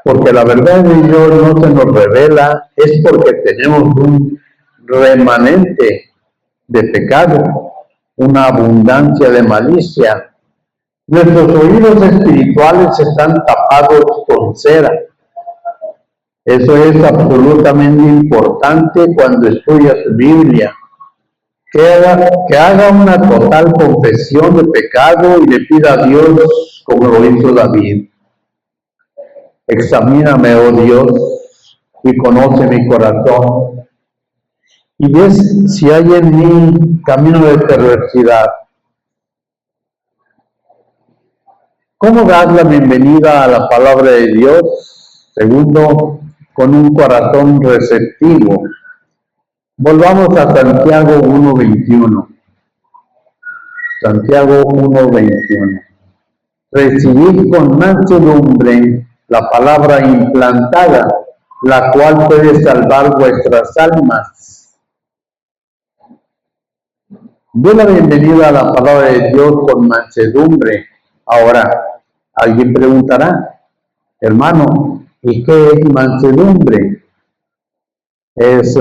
porque la verdad de Dios no se nos revela, es porque tenemos un remanente de pecado, una abundancia de malicia. Nuestros oídos espirituales están tapados con cera. Eso es absolutamente importante cuando estudia su Biblia. Que haga una total confesión de pecado y le pida a Dios como lo hizo David. Examíname, oh Dios, y conoce mi corazón. Y ves si hay en mí camino de perversidad. ¿Cómo dar la bienvenida a la palabra de Dios? Segundo, con un corazón receptivo. Volvamos a Santiago 1:21. Santiago 1:21. Recibid con mansedumbre la palabra implantada, la cual puede salvar vuestras almas. Dé la bienvenida a la palabra de Dios con mansedumbre. Ahora, alguien preguntará, hermano, ¿y qué es mansedumbre? Es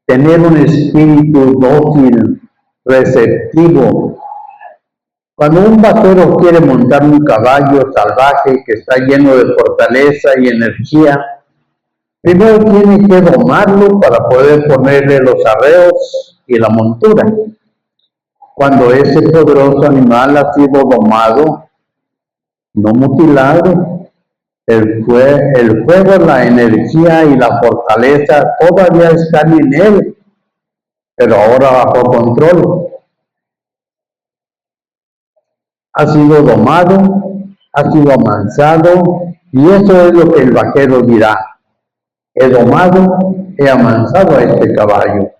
tener un espíritu dócil, receptivo. Cuando un vaquero quiere montar un caballo salvaje que está lleno de fortaleza y energía, primero tiene que domarlo para poder ponerle los arreos y la montura. Cuando ese poderoso animal ha sido domado, no mutilado, el fuego, la energía y la fortaleza todavía están en él, pero ahora bajo control. Ha sido domado, ha sido amansado, y eso es lo que el vaquero dirá. He domado, he amansado a este caballo.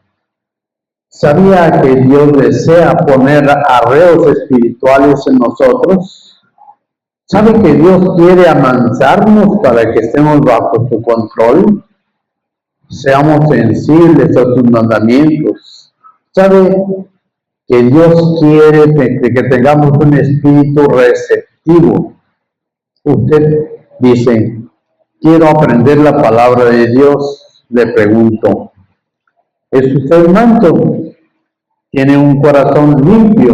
¿Sabía que Dios desea poner arreos espirituales en nosotros? ¿Sabe que Dios quiere amansarnos para que estemos bajo su control? Seamos sensibles a sus mandamientos. ¿Sabe que Dios quiere que tengamos un espíritu receptivo? Usted dice, quiero aprender la palabra de Dios. Le pregunto, ¿es usted manso? ¿Tiene un corazón limpio?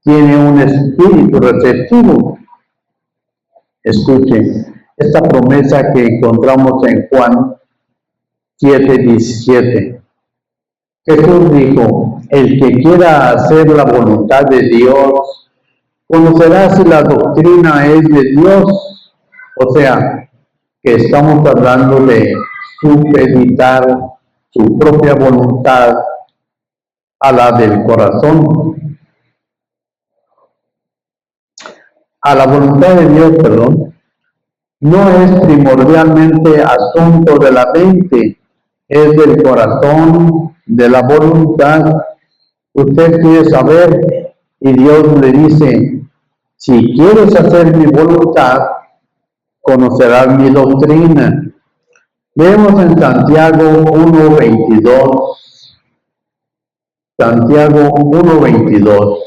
tiene un espíritu receptivo. Escuchen esta promesa que encontramos en Juan 7:17. Jesús dijo: el que quiera hacer la voluntad de Dios, conocerá si la doctrina es de Dios. O sea, que estamos hablando de supeditar su propia voluntad a la del corazón, a la voluntad de Dios, perdón. No es primordialmente asunto de la mente, es del corazón, de la voluntad. Usted quiere saber y Dios le dice: si quieres hacer mi voluntad, conocerás mi doctrina. Leemos en Santiago 1:22. Santiago 1:22.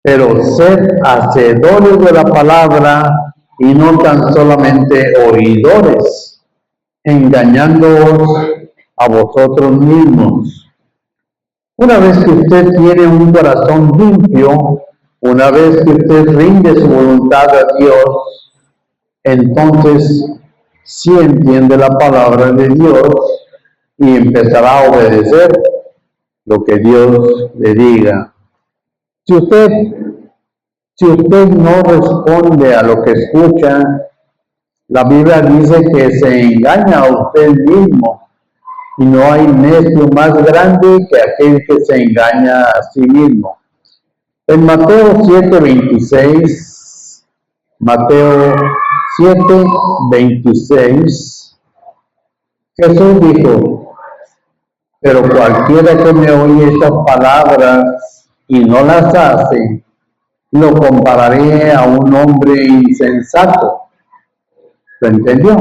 Pero sed hacedores de la palabra y no tan solamente oidores, engañándoos a vosotros mismos. Una vez que usted tiene un corazón limpio, una vez que usted rinde su voluntad a Dios, entonces sí entiende la palabra de Dios y empezará a obedecer lo que Dios le diga. Si usted no responde a lo que escucha, la Biblia dice que se engaña a usted mismo, y no hay necio más grande que aquel que se engaña a sí mismo. En Mateo 7:26, Mateo 7:26, Jesús dijo: pero cualquiera que me oye estas palabras y no las hace, lo compararé a un hombre insensato. ¿Lo entendió?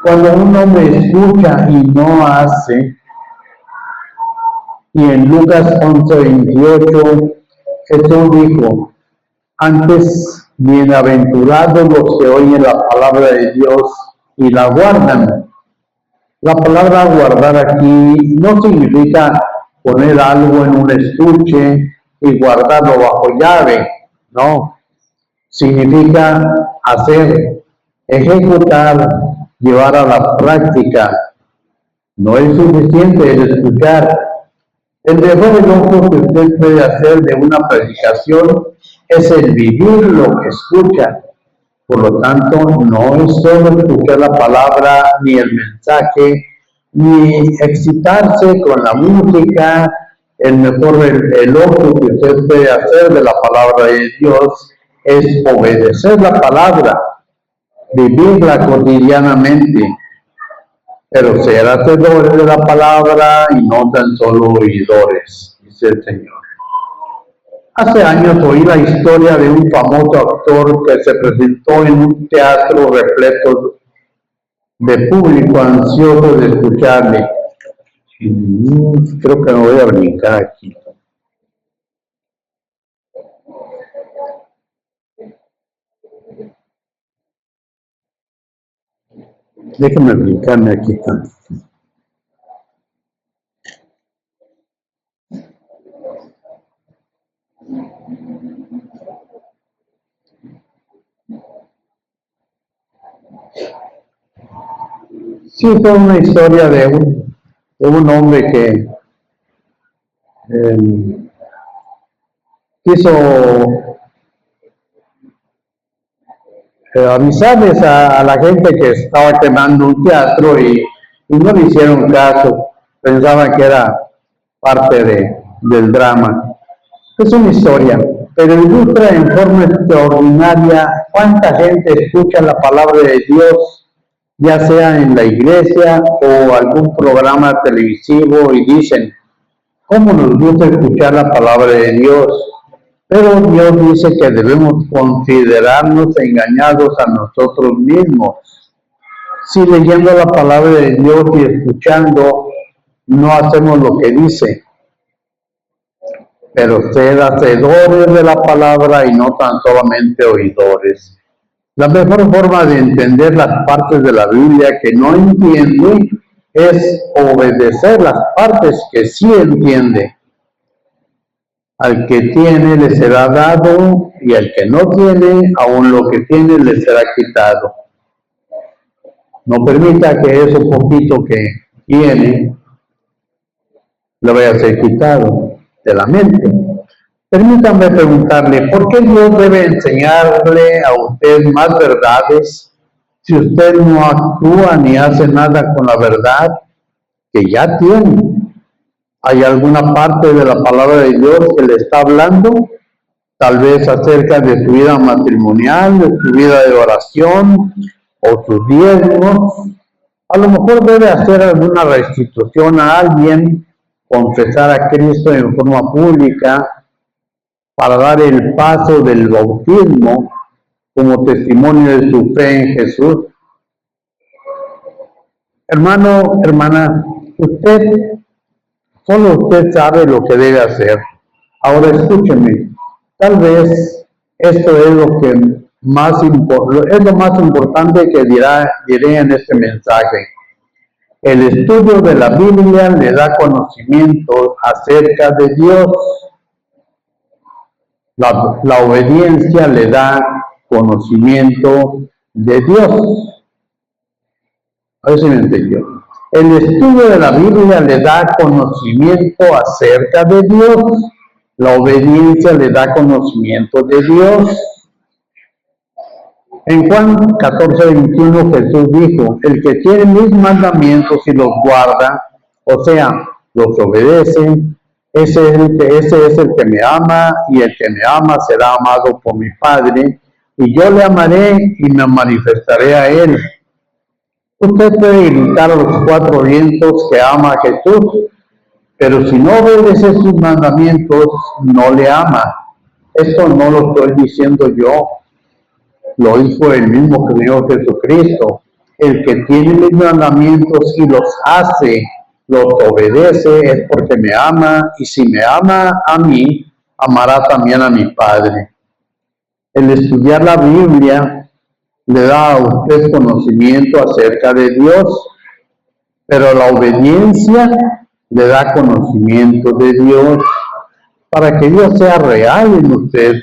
Cuando un hombre escucha y no hace, y en Lucas 11:28, Jesús dijo: antes, bienaventurados los que oyen la palabra de Dios y la guardan. La palabra guardar aquí no significa poner algo en un estuche y guardarlo bajo llave, no. Significa hacer, ejecutar, llevar a la práctica. No es suficiente el escuchar. El mejor elogio que usted puede hacer de una predicación es el vivir lo que escucha. Por lo tanto, no es solo escuchar la palabra ni el mensaje, ni excitarse con la música. El mejor elogio que usted puede hacer de la palabra de Dios es obedecer la palabra, vivirla cotidianamente, pero ser hacedores de la palabra y no tan solo oidores, dice el Señor. Hace años oí la historia de un famoso actor que se presentó en un teatro repleto de público ansioso de escucharle. Creo que me voy a brincar aquí. Déjenme brincarme aquí tanto. Sí, fue una historia de un hombre que quiso avisarles a la gente que estaba quemando un teatro y no le hicieron caso, pensaban que era parte del drama. Es una historia, pero ilustra en forma extraordinaria cuánta gente escucha la palabra de Dios, ya sea en la iglesia o algún programa televisivo, y dicen: ¿cómo nos gusta escuchar la palabra de Dios? Pero Dios dice que debemos considerarnos engañados a nosotros mismos. Si leyendo la palabra de Dios y escuchando no hacemos lo que dice, pero ser hacedores de la palabra y no tan solamente oidores. La mejor forma de entender las partes de la Biblia que no entiende es obedecer las partes que sí entiende. Al que tiene le será dado, y al que no tiene, aún lo que tiene le será quitado. No permita que eso poquito que tiene le vaya a ser quitado de la mente. Permítame preguntarle, ¿por qué Dios debe enseñarle a usted más verdades si usted no actúa ni hace nada con la verdad que ya tiene? ¿Hay alguna parte de la palabra de Dios que le está hablando? Tal vez acerca de su vida matrimonial, de su vida de oración o sus diezmos. A lo mejor debe hacer alguna restitución a alguien, confesar a Cristo en forma pública para dar el paso del bautismo como testimonio de su fe en Jesús. Hermano, hermana, solo usted sabe lo que debe hacer. Ahora escúcheme, tal vez esto es lo más importante que diré en este mensaje. El estudio de la Biblia le da conocimiento acerca de Dios. La obediencia le da conocimiento de Dios. A ver si me entendió. El estudio de la Biblia le da conocimiento acerca de Dios. La obediencia le da conocimiento de Dios. En Juan 14:21 Jesús dijo, el que tiene mis mandamientos y los guarda, o sea, los obedece, ese es el que me ama, y el que me ama será amado por mi Padre, y yo le amaré y me manifestaré a él. Usted puede gritar a los cuatro vientos que ama a Jesús, pero si no obedece sus mandamientos, no le ama. Esto no lo estoy diciendo yo, lo hizo el mismo Señor Jesucristo. El que tiene mis mandamientos y los hace, los obedece, es porque me ama, y si me ama a mí, amará también a mi Padre. El estudiar la Biblia le da a usted conocimiento acerca de Dios, pero la obediencia le da conocimiento de Dios para que Dios sea real en usted.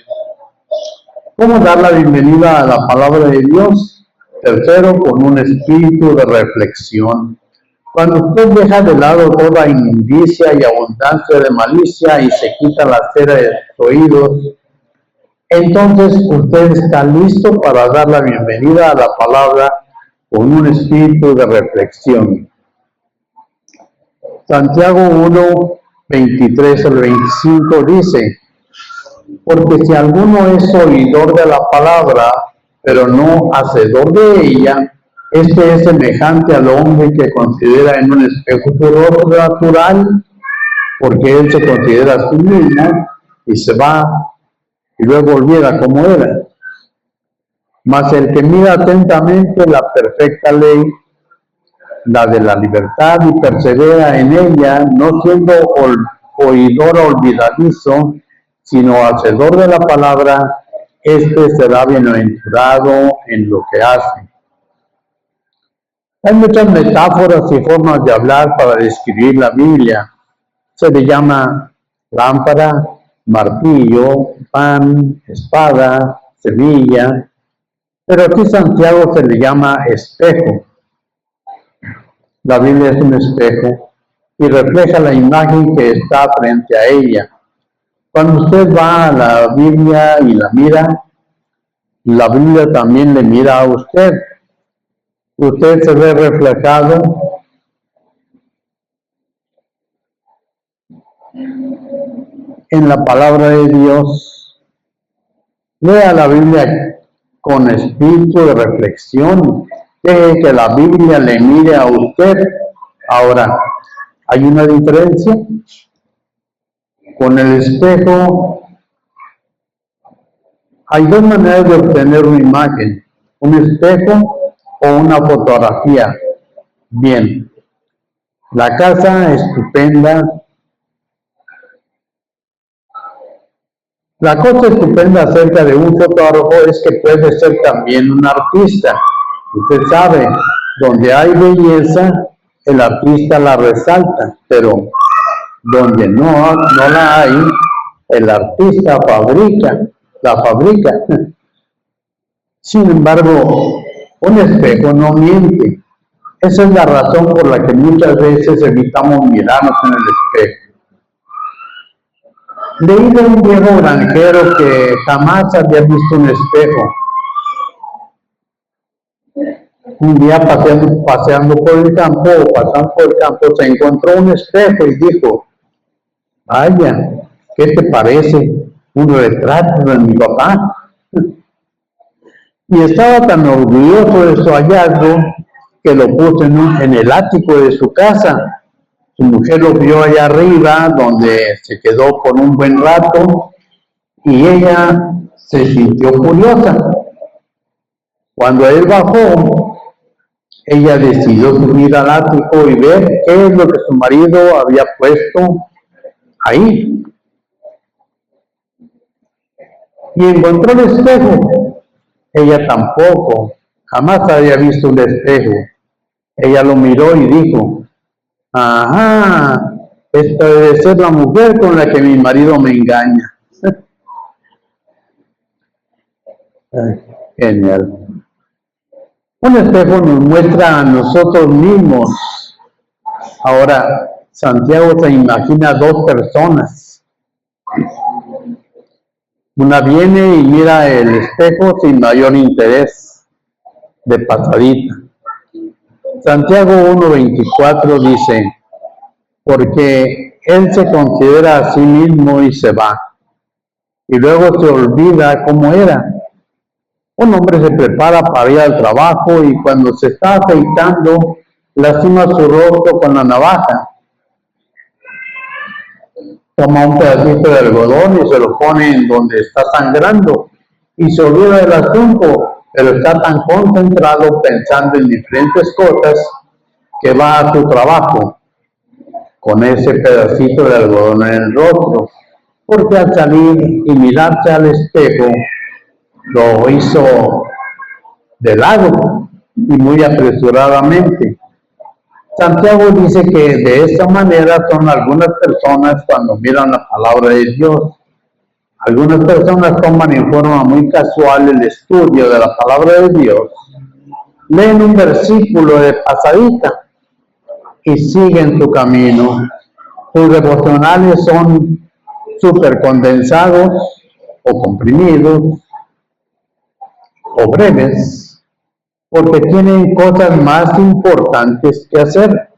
¿Cómo dar la bienvenida a la palabra de Dios? Tercero, con un espíritu de reflexión. Cuando usted deja de lado toda inmundicia y abundancia de malicia y se quita la cera de sus oídos, entonces usted está listo para dar la bienvenida a la palabra con un espíritu de reflexión. Santiago 1:23 al 25 dice, porque si alguno es oidor de la palabra, pero no hacedor de ella, este es semejante al hombre que considera en un espejo su rostro natural, porque él se considera a sí mismo y se va y luego olvida cómo era. Mas el que mira atentamente la perfecta ley, la de la libertad, y persevera en ella, no siendo oidor olvidadizo, sino hacedor de la palabra, este será bienaventurado en lo que hace. Hay muchas metáforas y formas de hablar para describir la Biblia. Se le llama lámpara, martillo, pan, espada, semilla, pero aquí Santiago se le llama espejo. La Biblia es un espejo y refleja la imagen que está frente a ella. Cuando usted va a la Biblia y la mira, la Biblia también le mira a usted. Usted se ve reflejado en la palabra de Dios. Lea la Biblia con espíritu de reflexión. Deje que la Biblia le mire a usted. Ahora, ¿hay una diferencia? Con el espejo hay dos maneras de obtener una imagen, un espejo o una fotografía. Bien, la casa estupenda. La cosa estupenda acerca de un fotógrafo es que puede ser también un artista. Usted sabe, donde hay belleza, el artista la resalta, pero donde no la hay, el artista la fabrica. Sin embargo, un espejo no miente. Esa es la razón por la que muchas veces evitamos mirarnos en el espejo. Leí de un viejo granjero que jamás había visto un espejo. Un día paseando por el campo se encontró un espejo y dijo: vaya, ¿qué te parece? Un retrato de mi papá. Y estaba tan orgulloso de su hallazgo que lo puso en el ático de su casa. Su mujer lo vio allá arriba, donde se quedó por un buen rato, y ella se sintió curiosa. Cuando él bajó, ella decidió subir al ático y ver qué es lo que su marido había puesto ahí. Y encontró el espejo. Ella tampoco, jamás había visto un espejo. Ella lo miró y dijo: ajá, esta debe ser la mujer con la que mi marido me engaña. Genial. Un espejo nos muestra a nosotros mismos. Ahora, Santiago se imagina dos personas. Una viene y mira el espejo sin mayor interés, de pasadita. Santiago 1:24 dice: porque él se considera a sí mismo y se va, y luego se olvida cómo era. Un hombre se prepara para ir al trabajo y cuando se está afeitando, lastima su rostro con la navaja. Toma un pedacito de algodón y se lo pone en donde está sangrando y se olvida del asunto, pero está tan concentrado pensando en diferentes cosas que va a su trabajo con ese pedacito de algodón en el rostro, porque al salir y mirarse al espejo lo hizo de lado y muy apresuradamente. Santiago dice que de esta manera son algunas personas cuando miran la palabra de Dios. Algunas personas toman en forma muy casual el estudio de la palabra de Dios, leen un versículo de pasadita y siguen su camino. Sus devocionales son súper condensados o comprimidos o breves, porque tienen cosas más importantes que hacer.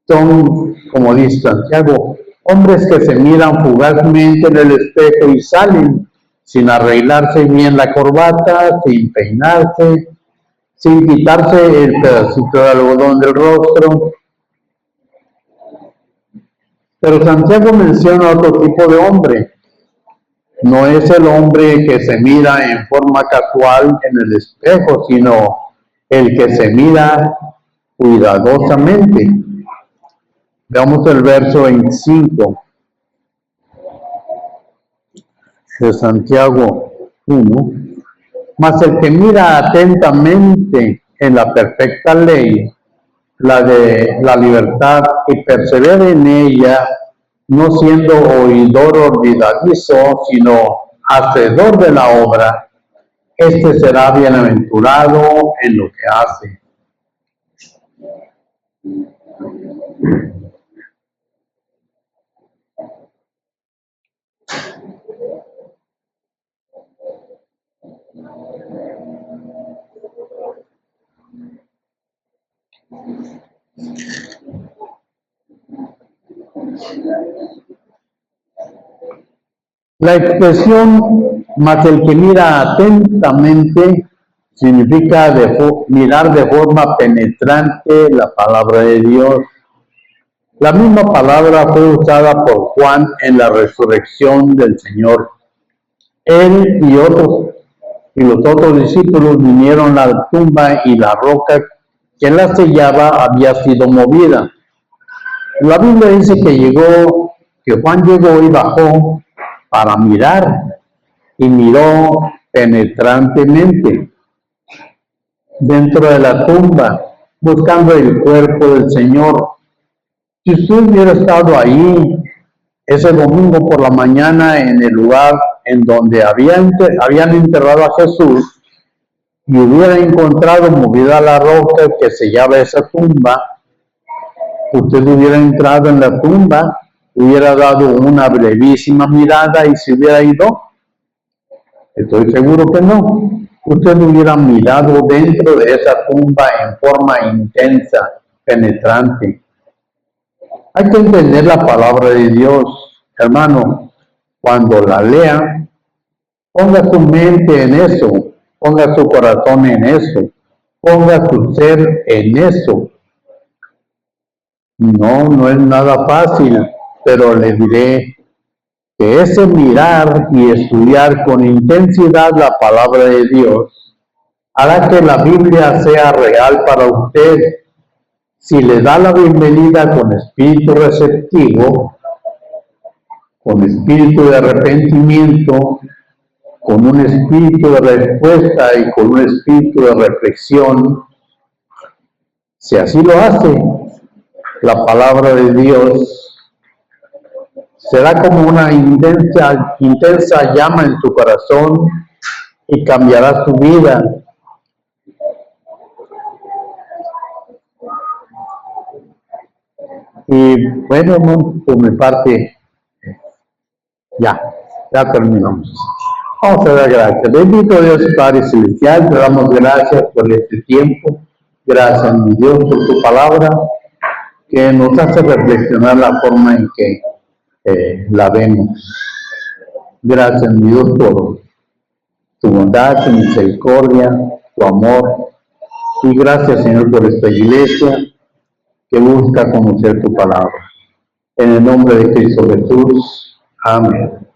Son, como dice Santiago, hombres que se miran fugazmente en el espejo y salen sin arreglarse bien la corbata, sin peinarse, sin quitarse el pedacito de algodón del rostro. Pero Santiago menciona otro tipo de hombre. No es el hombre que se mira en forma casual en el espejo, sino el que se mira cuidadosamente. Veamos el verso 25 de Santiago 1. Mas el que mira atentamente en la perfecta ley, la de la libertad, y persevera en ella, no siendo oidor olvidadizo, sino hacedor de la obra, este será bienaventurado en lo que hace. La expresión "mas el que mira atentamente" significa mirar de forma penetrante la palabra de Dios. La misma palabra fue usada por Juan en la resurrección del Señor. Él y los otros discípulos vinieron a la tumba y la roca que la sellaba había sido movida. La Biblia dice que Juan llegó y bajó para mirar, y miró penetrantemente dentro de la tumba, buscando el cuerpo del Señor. Si usted hubiera estado ahí, ese domingo por la mañana en el lugar en donde habían enterrado a Jesús y hubiera encontrado movida la roca que sellaba esa tumba, usted hubiera entrado en la tumba, hubiera dado una brevísima mirada y se hubiera ido. Estoy seguro que no. Usted hubiera mirado dentro de esa tumba en forma intensa, penetrante. Hay que entender la palabra de Dios, hermano. Cuando la lea, ponga su mente en eso, ponga su corazón en eso, ponga su ser en eso. No es nada fácil, pero le diré que ese mirar y estudiar con intensidad la palabra de Dios hará que la Biblia sea real para usted. Si le da la bienvenida con espíritu receptivo, con espíritu de arrepentimiento, con un espíritu de respuesta y con un espíritu de reflexión, si así lo hace, la palabra de Dios será como una intensa llama en su corazón y cambiará su vida. Y bueno, por mi parte, ya terminamos. Vamos a dar gracias. Bendito Dios Padre Celestial, te damos gracias por este tiempo. Gracias, mi Dios, por tu palabra, que nos hace reflexionar la forma en que la vemos. Gracias, mi Dios, por tu bondad, tu misericordia, tu amor. Y gracias, Señor, por esta iglesia que busca conocer tu palabra. En el nombre de Cristo Jesús. Amén.